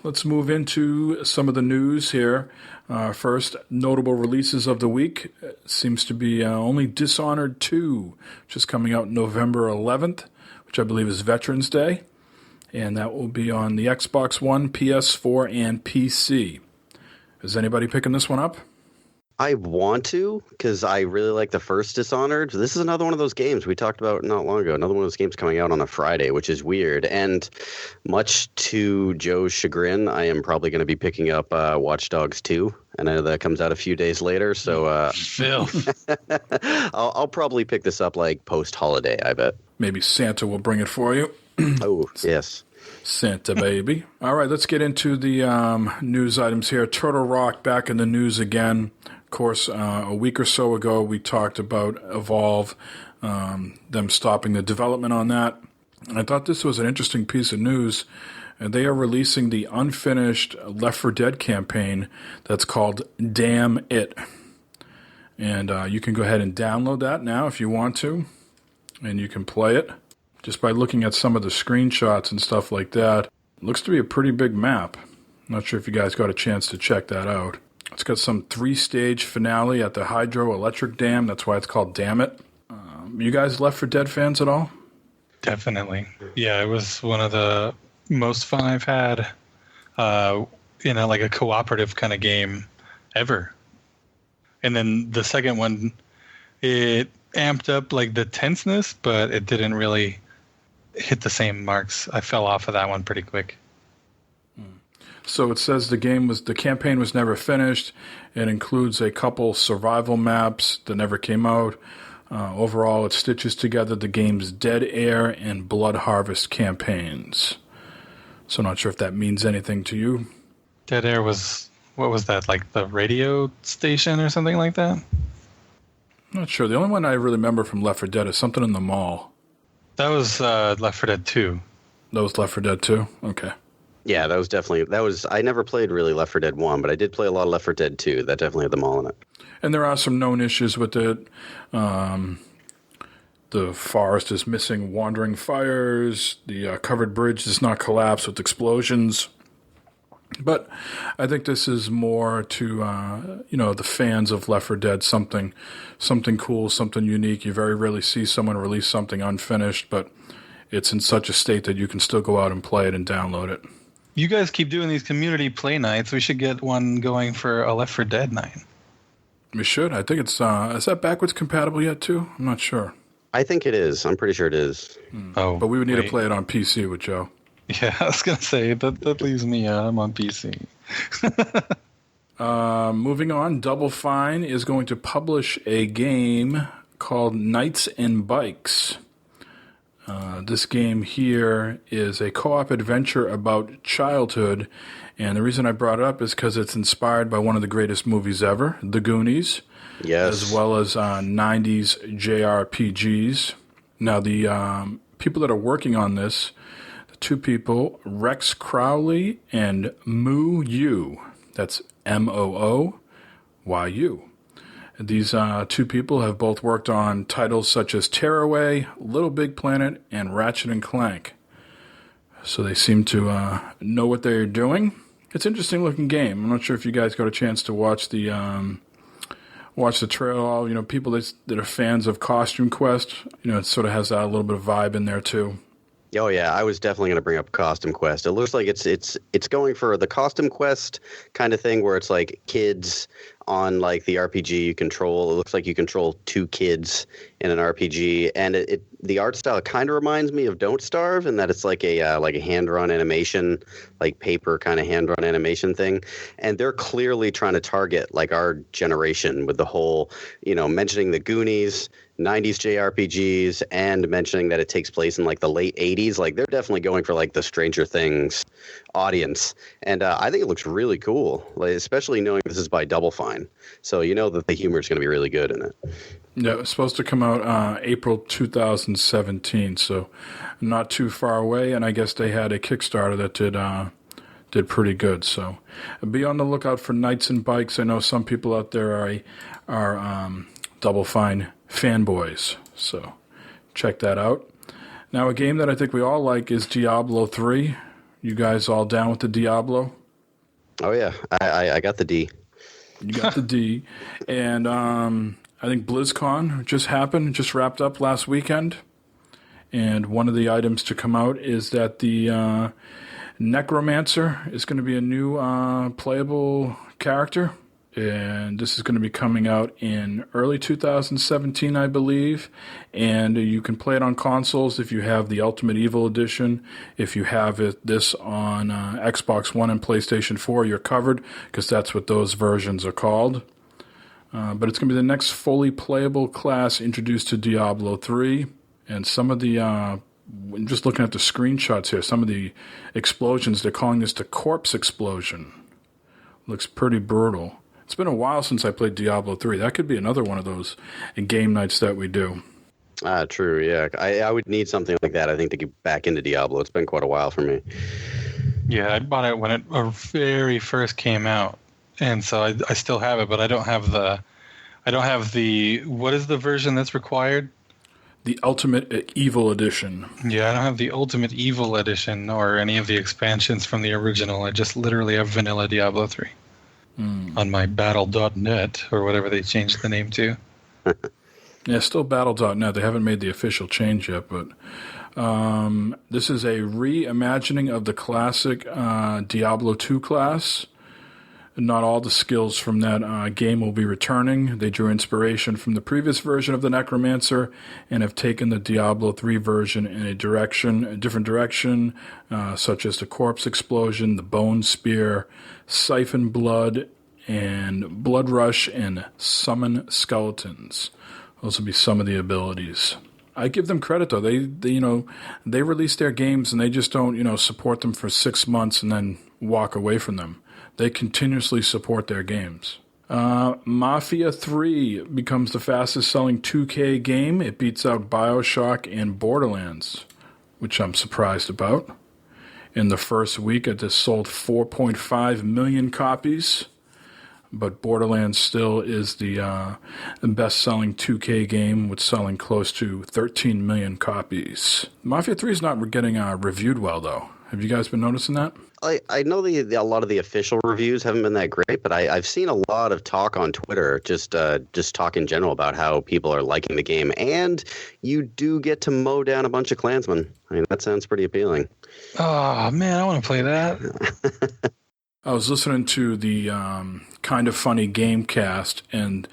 let's move into some of the news here. First, notable releases of the week seems to be only Dishonored 2, which is coming out November 11th, which I believe is Veterans Day, and that will be on the Xbox One, PS4, and PC. Is anybody picking this one up? I want to, because I really like the first Dishonored. This is another one of those games we talked about not long ago. Another one of those games coming out on a Friday, which is weird. And much to Joe's chagrin, I am probably going to be picking up Watch Dogs 2. And I know that comes out a few days later. So Filth. I'll probably pick this up like post-holiday, I bet. Maybe Santa will bring it for you. Oh, yes. Santa baby. All right, let's get into the news items here. Turtle Rock back in the news again. Of course, a week or so ago, we talked about Evolve, them stopping the development on that. And I thought this was an interesting piece of news. They are releasing the unfinished Left 4 Dead campaign that's called Damn It. And you can go ahead and download that now if you want to, and you can play it. Just by looking at some of the screenshots and stuff like that, it looks to be a pretty big map. I'm not sure if you guys got a chance to check that out. It's got some 3-stage finale at the hydroelectric dam. That's why it's called Damn It. You guys Left 4 Dead fans at all? Definitely. Yeah, it was one of the most fun I've had, like a cooperative kind of game ever. And then the second one, it amped up like the tenseness, but it didn't really hit the same marks. I fell off of that one pretty quick. So it says the campaign was never finished. It includes a couple survival maps that never came out. Overall, it stitches together the game's Dead Air and Blood Harvest campaigns. So I'm not sure if that means anything to you. Dead Air was, what was that, like the radio station or something like that? I'm not sure. The only one I really remember from Left 4 Dead is something in the mall. That was Left 4 Dead 2. That was Left 4 Dead 2? Okay. Yeah, I never played really Left 4 Dead 1, but I did play a lot of Left 4 Dead 2. That definitely had them all in it. And there are some known issues with it. The forest is missing wandering fires. The covered bridge does not collapse with explosions. But I think this is more to, the fans of Left 4 Dead, something cool, something unique. You very rarely see someone release something unfinished, but it's in such a state that you can still go out and play it and download it. You guys keep doing these community play nights. We should get one going for a Left 4 Dead night. We should. I think it's, is that backwards compatible yet, too? I'm not sure. I think it is. I'm pretty sure it is. Oh, but we would need to play it on PC with Joe. Yeah, I was going to say, that leaves me out. I'm on PC. Moving on, Double Fine is going to publish a game called Knights and Bikes. This game here is a co-op adventure about childhood, and the reason I brought it up is because it's inspired by one of the greatest movies ever, The Goonies, yes, as well as 90s JRPGs. Now, the people that are working on this, the two people, Rex Crowley and Moo Yu, that's Mooyu. These two people have both worked on titles such as Tearaway, Little Big Planet, and Ratchet and Clank. So they seem to know what they're doing. It's an interesting looking game. I'm not sure if you guys got a chance to watch the trailer. People that are fans of Costume Quest, it sort of has that little bit of vibe in there too. Oh yeah, I was definitely going to bring up Costume Quest. It looks like it's going for the Costume Quest kind of thing where it's like kids on like the RPG you control. It looks like you control two kids in an RPG, and the art style kind of reminds me of Don't Starve in that it's like a hand-drawn animation, like paper kind of hand-drawn animation thing. And they're clearly trying to target like our generation with the whole, mentioning the Goonies, 90s JRPGs, and mentioning that it takes place in like the late 80s. Like they're definitely going for like the Stranger Things audience. And I think it looks really cool, like, especially knowing this is by Double Fine. So you know that the humor is going to be really good in it. Yeah, it was supposed to come out April 2017, so not too far away. And I guess they had a Kickstarter that did pretty good. So be on the lookout for Knights and Bikes. I know some people out there are Double Fine fanboys, so check that out. Now, a game that I think we all like is Diablo 3. You guys all down with the Diablo? Oh yeah, I got the D. You got the D. And I think BlizzCon just wrapped up last weekend. And one of the items to come out is that the Necromancer is going to be a new playable character. And this is going to be coming out in early 2017, I believe. And you can play it on consoles if you have the Ultimate Evil Edition. If you have this on Xbox One and PlayStation 4, you're covered, because that's what those versions are called. But it's going to be the next fully playable class introduced to Diablo 3. And some of the, I'm just looking at the screenshots here, some of the explosions, they're calling this the Corpse Explosion. Looks pretty brutal. It's been a while since I played Diablo 3. That could be another one of those game nights that we do. True, yeah. I would need something like that, I think, to get back into Diablo. It's been quite a while for me. Yeah, I bought it when it very first came out, and so I still have it, but I don't have the what is the version that's required? The Ultimate Evil Edition. Yeah, I don't have the Ultimate Evil Edition or any of the expansions from the original. I just literally have vanilla Diablo 3 on my battle.net or whatever they changed the name to. Yeah, still battle.net. They haven't made the official change yet, but this is a reimagining of the classic Diablo 2 class. Not all the skills from that game will be returning. They drew inspiration from the previous version of the Necromancer and have taken the Diablo 3 version in a different direction, such as the Corpse Explosion, the Bone Spear, Siphon Blood, and Blood Rush, and Summon Skeletons. Those will be some of the abilities. I give them credit though. They release their games and they just don't support them for 6 months and then walk away from them. They continuously support their games. Mafia 3 becomes the fastest selling 2K game. It beats out BioShock and Borderlands, which I'm surprised about. In the first week, it has sold 4.5 million copies. But Borderlands still is the best-selling 2K game, with selling close to 13 million copies. Mafia 3 is not getting reviewed well, though. Have you guys been noticing that? I know a lot of the official reviews haven't been that great, but I've seen a lot of talk on Twitter, just talk in general about how people are liking the game, and you do get to mow down a bunch of Klansmen. I mean, that sounds pretty appealing. Oh man, I want to play that. I was listening to the Kind of Funny Gamecast, and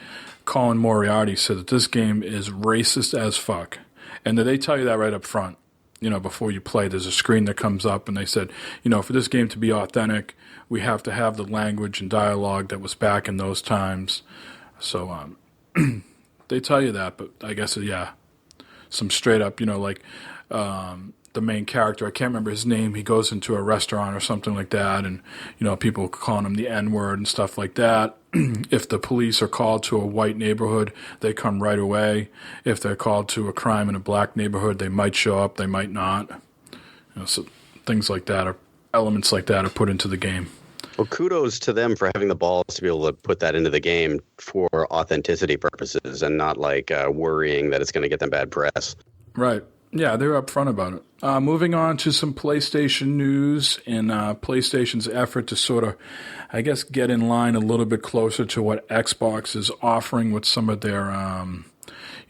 Colin Moriarty said that this game is racist as fuck, and that they tell you that right up front. Before you play, there's a screen that comes up, and they said, for this game to be authentic, we have to have the language and dialogue that was back in those times. So they tell you that, but I guess, yeah, some straight up, the main character, I can't remember his name, he goes into a restaurant or something like that, and, people calling him the N-word and stuff like that. If the police are called to a white neighborhood, they come right away. If they're called to a crime in a black neighborhood, they might show up, they might not. So things like that, or elements like that, are put into the game. Well, kudos to them for having the balls to be able to put that into the game for authenticity purposes and not worrying that it's going to get them bad press. Right. Yeah, they're upfront about it. Moving on to some PlayStation news and PlayStation's effort to sort of, I guess, get in line a little bit closer to what Xbox is offering with some of their,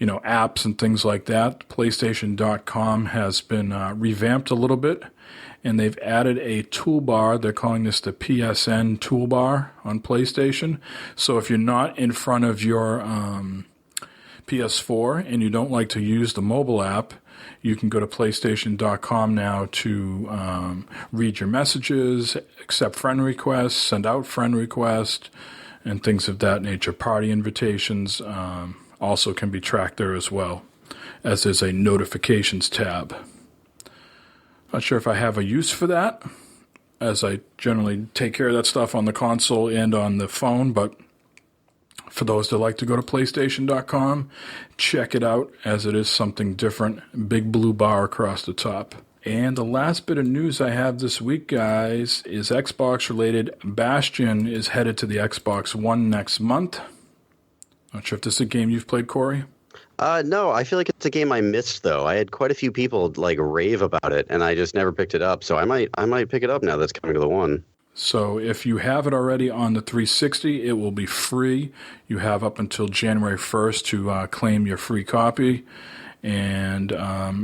apps and things like that. PlayStation.com has been revamped a little bit, and they've added a toolbar. They're calling this the PSN toolbar on PlayStation. So if you're not in front of your PS4 and you don't like to use the mobile app, you can go to PlayStation.com now to read your messages, accept friend requests, send out friend requests, and things of that nature. Party invitations also can be tracked there as well, as there's a notifications tab. Not sure if I have a use for that, as I generally take care of that stuff on the console and on the phone, but for those that like to go to PlayStation.com, check it out, as it is something different. Big blue bar across the top. And the last bit of news I have this week, guys, is Xbox related. Bastion is headed to the Xbox One next month. Not sure if this is a game you've played, Corey? No, I feel like it's a game I missed, though. I had quite a few people rave about it, and I just never picked it up. So I might pick it up now that's coming to the One. So if you have it already on the 360, it will be free. You have up until January 1st to claim your free copy. And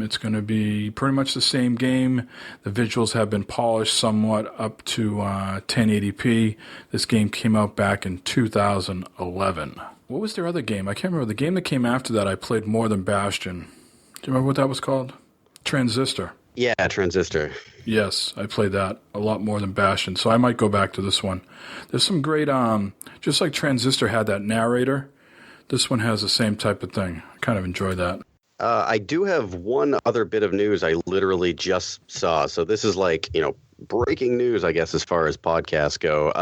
it's going to be pretty much the same game. The visuals have been polished somewhat up to 1080p. This game came out back in 2011. What was their other game? I can't remember. The game that came after that I played more than Bastion. Do you remember what that was called? Transistor. Yeah, Transistor. Yes, I played that a lot more than Bastion, so I might go back to this one. There's some great, just like Transistor had that narrator, this one has the same type of thing. I kind of enjoy that. I do have one other bit of news I literally just saw. So this is breaking news, I guess, as far as podcasts go.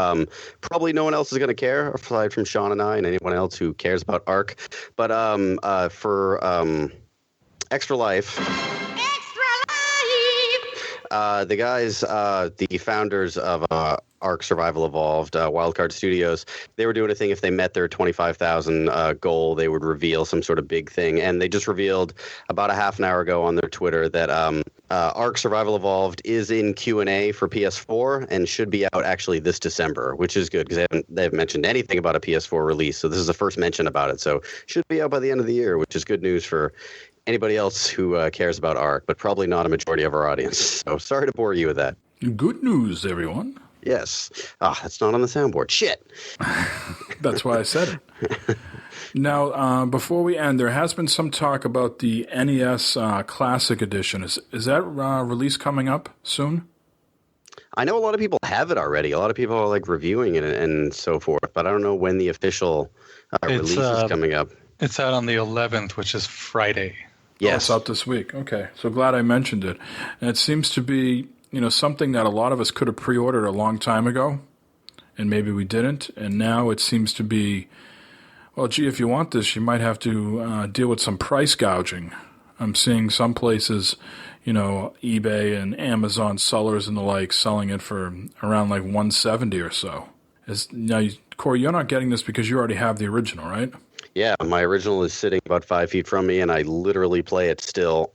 Probably no one else is going to care, aside from Sean and I and anyone else who cares about ARC. But for Extra Life... the guys, the founders of ARC Survival Evolved, Wildcard Studios, they were doing a thing. If they met their 25,000 goal, they would reveal some sort of big thing. And they just revealed about a half an hour ago on their Twitter that ARC Survival Evolved is in Q&A for PS4 and should be out actually this December, which is good because they haven't mentioned anything about a PS4 release. So this is the first mention about it. So should be out by the end of the year, which is good news for anybody else who cares about ARC, but probably not a majority of our audience. So sorry to bore you with that. Good news, everyone. Yes. That's not on the soundboard. Shit. That's why I said it. Now, before we end, there has been some talk about the NES Classic Edition. Is that release coming up soon? I know a lot of people have it already. A lot of people are reviewing it and so forth, but I don't know when the official release is coming up. It's out on the 11th, which is Friday. Yes. Oh, it's out this week. Okay. So glad I mentioned it. And it seems to be, something that a lot of us could have pre-ordered a long time ago, and maybe we didn't. And now it seems to be, well, gee, if you want this, you might have to deal with some price gouging. I'm seeing some places, eBay and Amazon sellers and the like selling it for around $170 or so. Now, Corey, you're not getting this because you already have the original, right? Yeah, my original is sitting about 5 feet from me, and I literally play it still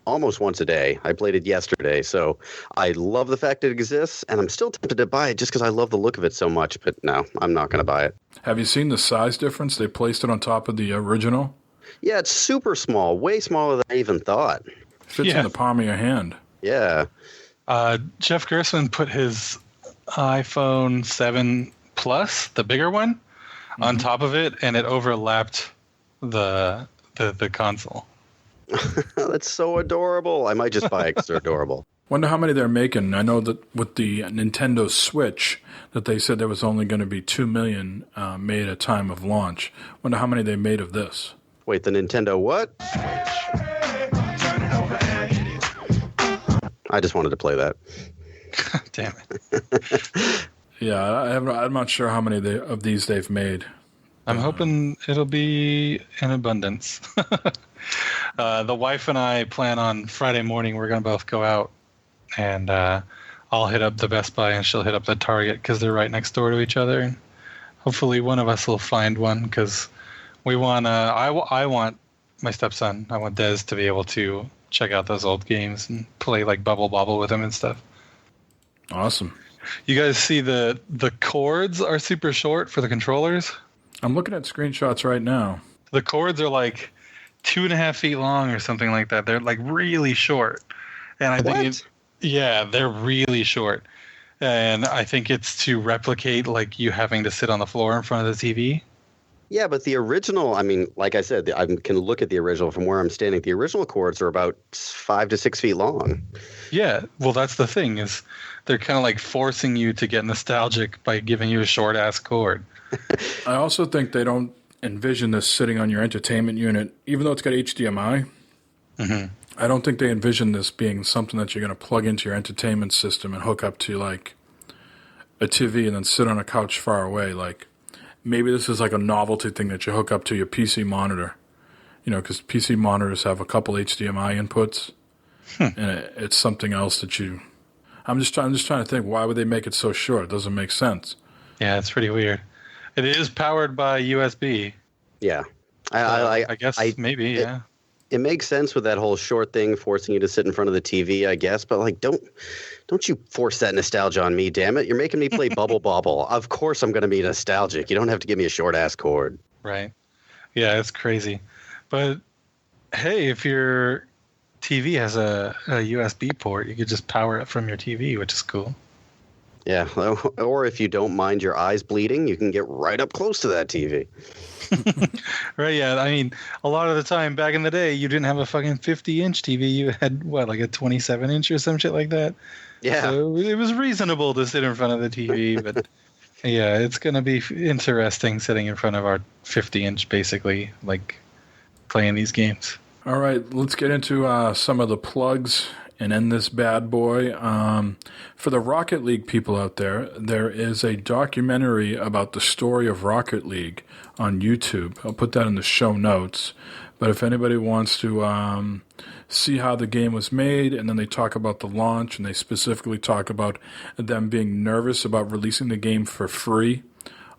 almost once a day. I played it yesterday, so I love the fact it exists, and I'm still tempted to buy it just because I love the look of it so much, but no, I'm not going to buy it. Have you seen the size difference? They placed it on top of the original. Yeah, it's super small, way smaller than I even thought. Fits in the palm of your hand. Yeah. Jeff Gerstmann put his iPhone 7 Plus, the bigger one, on top of it, and it overlapped the console. That's so adorable. I might just buy it because they're adorable. Wonder how many they're making. I know that with the Nintendo Switch, that they said there was only going to be 2 million made at time of launch. Wonder how many they made of this. Wait, the Nintendo what? I just wanted to play that. Damn it. Yeah, I'm not sure how many of these they've made. I'm hoping it'll be in abundance. The wife and I plan on Friday morning, we're going to both go out, and I'll hit up the Best Buy and she'll hit up the Target because they're right next door to each other. And hopefully one of us will find one because we want I want my stepson, I want Des to be able to check out those old games and play Bubble Bobble with him and stuff. Awesome. You guys see the cords are super short for the controllers? I'm looking at screenshots right now. The cords are 2.5 feet long or something like that. They're like really short, and I think they're really short, and I think it's to replicate like you having to sit on the floor in front of the TV. Yeah, but the original, I mean, like I said, I can look at the original from where I'm standing. The original cords are about 5 to 6 feet long. Yeah, well, that's the thing is they're kind of like forcing you to get nostalgic by giving you a short ass cord. I also think they don't envision this sitting on your entertainment unit, even though it's got HDMI. Mm-hmm. I don't think they envision this being something that you're going to plug into your entertainment system and hook up to like a TV and then sit on a couch far away. Like maybe this is like a novelty thing that you hook up to your PC monitor. You know, because PC monitors have a couple HDMI inputs, and it's something else that you. I'm just trying to think. Why would they make it so short? It doesn't make sense. Yeah, it's pretty weird. It is powered by USB. Yeah, I guess maybe. Yeah. It makes sense with that whole short thing forcing you to sit in front of the TV, I guess. But like, don't you force that nostalgia on me, damn it! You're making me play Bubble Bobble. Of course, I'm going to be nostalgic. You don't have to give me a short ass cord. Right. Yeah, it's crazy. But hey, if your TV has a USB port, you could just power it from your TV, which is cool. Yeah, or if you don't mind your eyes bleeding, you can get right up close to that TV. Right, yeah. I mean, a lot of the time back in the day, you didn't have a fucking 50-inch TV. You had, what, like a 27-inch or some shit like that? Yeah. So it was reasonable to sit in front of the TV, but yeah, it's going to be interesting sitting in front of our 50-inch, basically, like playing these games. All right, let's get into some of the plugs and end this bad boy. For the Rocket League people out there, there is a documentary about the story of Rocket League on YouTube. I'll put that in the show notes. But if anybody wants to see how the game was made, and then they talk about the launch, and they specifically talk about them being nervous about releasing the game for free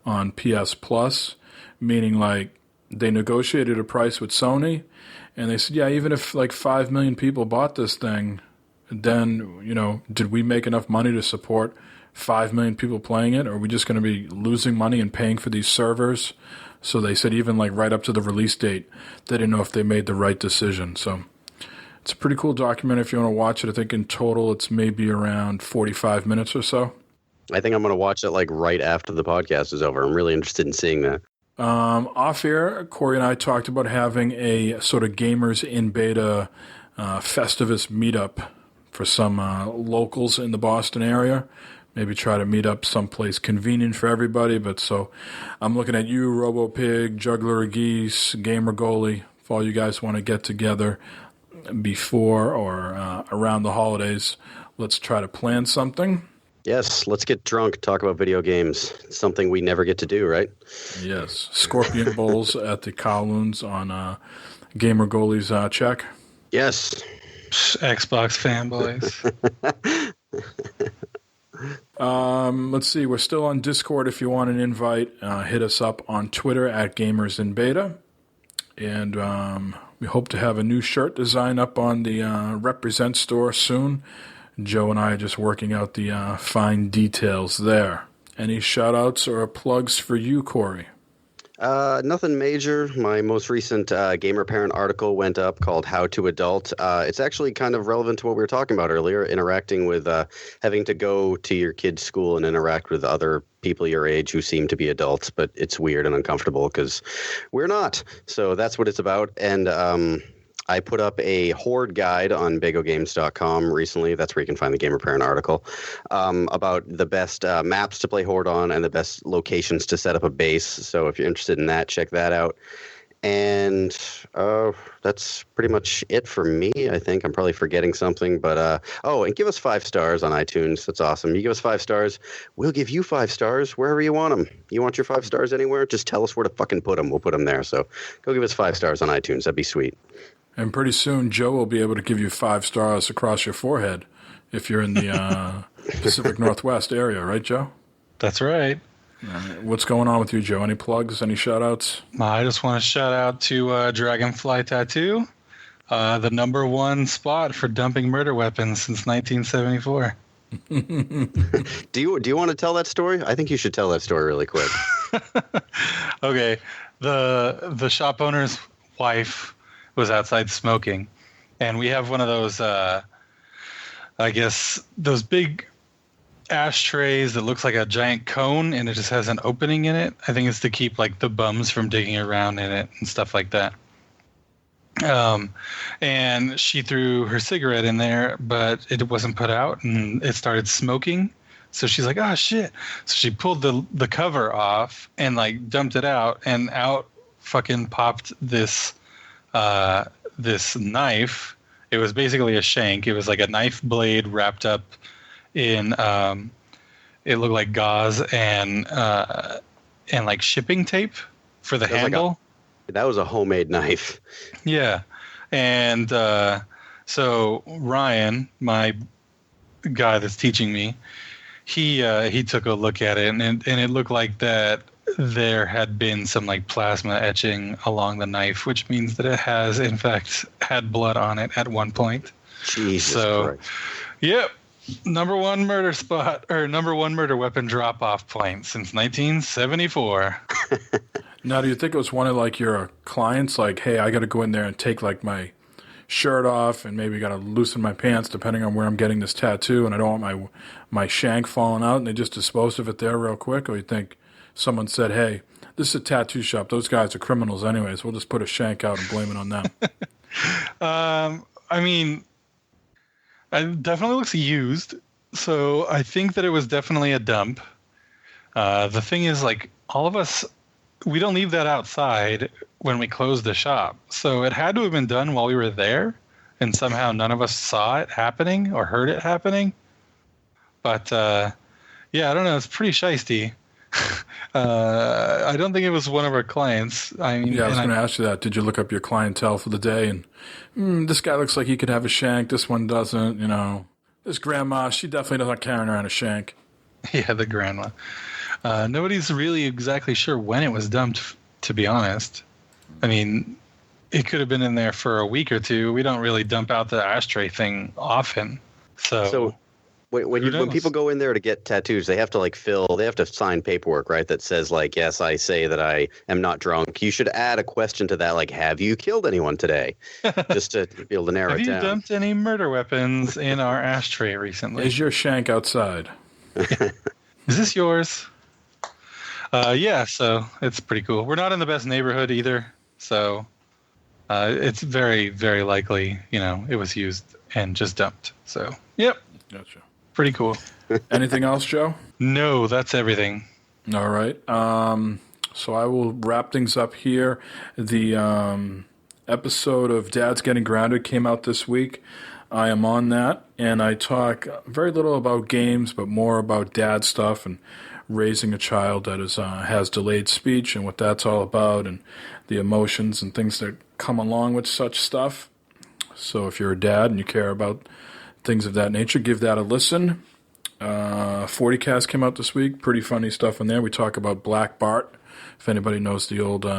on PS Plus, meaning like they negotiated a price with Sony, and they said, yeah, even if like 5 million people bought this thing, then, you know, did we make enough money to support 5 million people playing it? Or are we just going to be losing money and paying for these servers? So they said even like right up to the release date, they didn't know if they made the right decision. So it's a pretty cool documentary if you want to watch it. I think in total it's maybe around 45 minutes or so. I think I'm going to watch it like right after the podcast is over. I'm really interested in seeing that. Off air, Corey and I talked about having a sort of gamers in beta Festivus meetup for some locals in the Boston area. Maybe try to meet up someplace convenient for everybody. But so I'm looking at you, RoboPig, Juggler Geese, Gamer Goalie. If all you guys want to get together before or around the holidays, let's try to plan something. Yes, let's get drunk, talk about video games. Something we never get to do, right? Yes. Scorpion Bowls at the Kowloons on Gamer Goalie's check. Yes. Xbox fanboys. Let's see. We're still on Discord. If you want an invite, hit us up on Twitter at GamersInBeta. And we hope to have a new shirt design up on the Represent store soon. Joe and I are just working out the fine details there. Any shout-outs or plugs for you, Corey? Nothing major. My most recent Gamer Parent article went up called How to Adult. It's actually kind of relevant to what we were talking about earlier, interacting with having to go to your kid's school and interact with other people your age who seem to be adults, but it's weird and uncomfortable because we're not. So that's what it's about. And I put up a Horde guide on BegoGames.com recently. That's where you can find the Gamer Parent article about the best maps to play Horde on and the best locations to set up a base. So if you're interested in that, check that out. And that's pretty much it for me, I think. I'm probably forgetting something. But, and give us 5 stars on iTunes. That's awesome. You give us 5 stars, we'll give you 5 stars wherever you want them. You want your 5 stars anywhere? Just tell us where to fucking put them. We'll put them there. So go give us 5 stars on iTunes. That'd be sweet. And pretty soon, Joe will be able to give you 5 stars across your forehead if you're in the Pacific Northwest area, right, Joe? That's right. What's going on with you, Joe? Any plugs? Any shout-outs? I just want to shout out to Dragonfly Tattoo, the #1 spot for dumping murder weapons since 1974. Do you want to tell that story? I think you should tell that story really quick. Okay. The shop owner's wife was outside smoking. And we have one of those, I guess, those big ashtrays that looks like a giant cone, and it just has an opening in it. I think it's to keep like the bums from digging around in it and stuff like that. And she threw her cigarette in there, but it wasn't put out, and it started smoking. So she's like, "Oh shit!" So she pulled the cover off and like dumped it out, and out fucking popped this this knife. It was basically a shank. It was like a knife blade wrapped up in it looked like gauze and like shipping tape for the handle. That was a homemade knife. Yeah. And so Ryan, my guy that's teaching me, he took a look at it, and it looked like that there had been some like plasma etching along the knife, which means that it has in fact had blood on it at one point. Jesus Christ. Yep. Number one murder weapon drop-off point since 1974. Now, do you think it was one of like your clients, like, hey, I got to go in there and take like my shirt off, and maybe got to loosen my pants depending on where I'm getting this tattoo, and I don't want my shank falling out, and they just disposed of it there real quick? Or you think someone said, hey, this is a tattoo shop, those guys are criminals anyways, we'll just put a shank out and blame it on them? I mean, it definitely looks used, so I think that it was definitely a dump. The thing is, like, all of us, we don't leave that outside when we close the shop. So it had to have been done while we were there, and somehow none of us saw it happening or heard it happening. But, yeah, I don't know. It's pretty shiesty. I don't think it was one of our clients. I mean, yeah, I was going to ask you that. Did you look up your clientele for the day? And this guy looks like he could have a shank. This one doesn't. You know, this grandma, she definitely doesn't carry around a shank. Yeah, the grandma. Nobody's really exactly sure when it was dumped, to be honest. I mean, it could have been in there for a week or two. We don't really dump out the ashtray thing often. So when people go in there to get tattoos, they have to sign paperwork, right? That says like, yes, I say that I am not drunk. You should add a question to that, like, have you killed anyone today? Just to be able to narrow it down. Have you dumped any murder weapons in our ashtray recently? Is your shank outside? Is this yours? Yeah, so it's pretty cool. We're not in the best neighborhood either, so it's very, very likely, it was used and just dumped. So, yep. Gotcha. Pretty cool. Anything else, Joe? No, that's everything. All right. So I will wrap things up here. The episode of Dad's Getting Grounded came out this week. I am on that, and I talk very little about games, but more about dad stuff and raising a child that has delayed speech and what that's all about, and the emotions and things that come along with such stuff. So if you're a dad and you care about things of that nature, give that a listen. 40cast came out this week. Pretty funny stuff in there. We talk about Black Bart. If anybody knows the old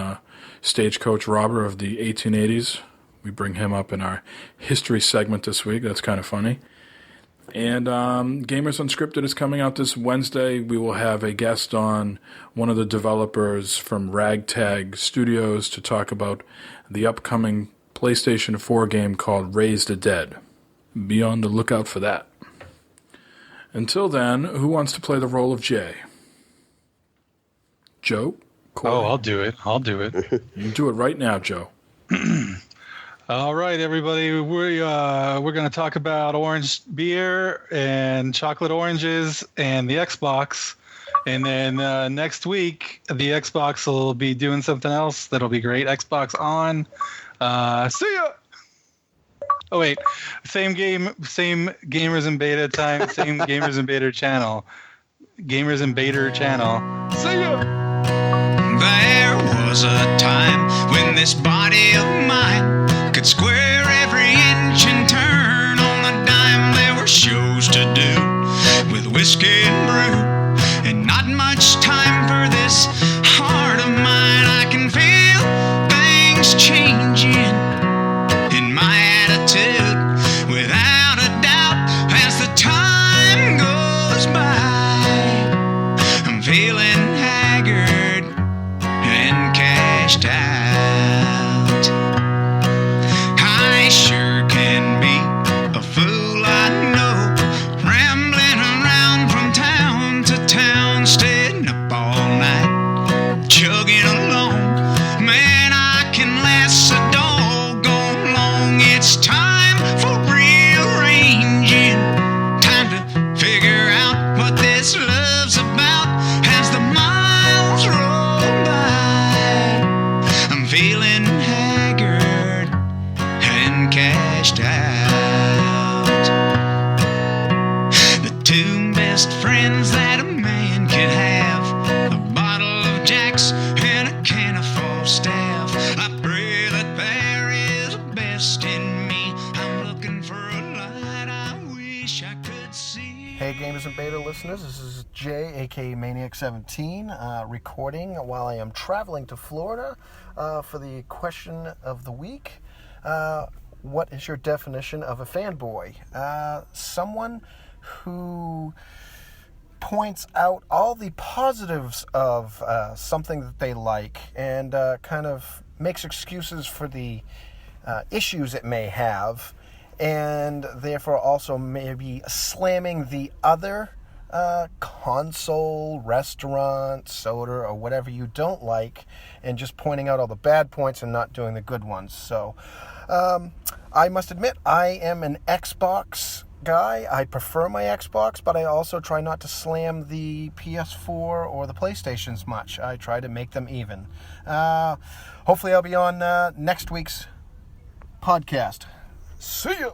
stagecoach robber of the 1880s, we bring him up in our history segment this week. That's kind of funny. And Gamers Unscripted is coming out this Wednesday. We will have a guest on, one of the developers from Ragtag Studios, to talk about the upcoming PlayStation 4 game called Raise the Dead. Be on the lookout for that. Until then, who wants to play the role of Jay? Joe? Corey? Oh, I'll do it. You do it right now, Joe. All right, everybody. We're going to talk about orange beer and chocolate oranges and the Xbox. And then next week, the Xbox will be doing something else that'll be great. Xbox on. See ya! Oh, wait. Same game, same Gamers in Beta time, same Gamers in Beta channel. Gamers in Beta channel. See ya! There was a time when this body of mine could square every inch and turn on a dime. There were shows to do with whiskey and brew, and not much time for this heart of mine. I can feel things changing in my attitude, without a doubt, as the time goes by. I'm feeling haggard and cashed out. two best friends that a man could have. A bottle of Jack's and a can of Falstaff. I pray that there is a best in me. I'm looking for a light I wish I could see. Hey Gamers and Beta listeners, this is Jay, aka Maniac17, recording while I am traveling to Florida for the question of the week. What is your definition of a fanboy? Someone who points out all the positives of something that they like and kind of makes excuses for the issues it may have, and therefore also maybe slamming the other console, restaurant, soda, or whatever you don't like, and just pointing out all the bad points and not doing the good ones. So I must admit, I am an Xbox guy. I prefer my Xbox, but I also try not to slam the PS4 or the PlayStations much. I try to make them even. Hopefully I'll be on next week's podcast. See you!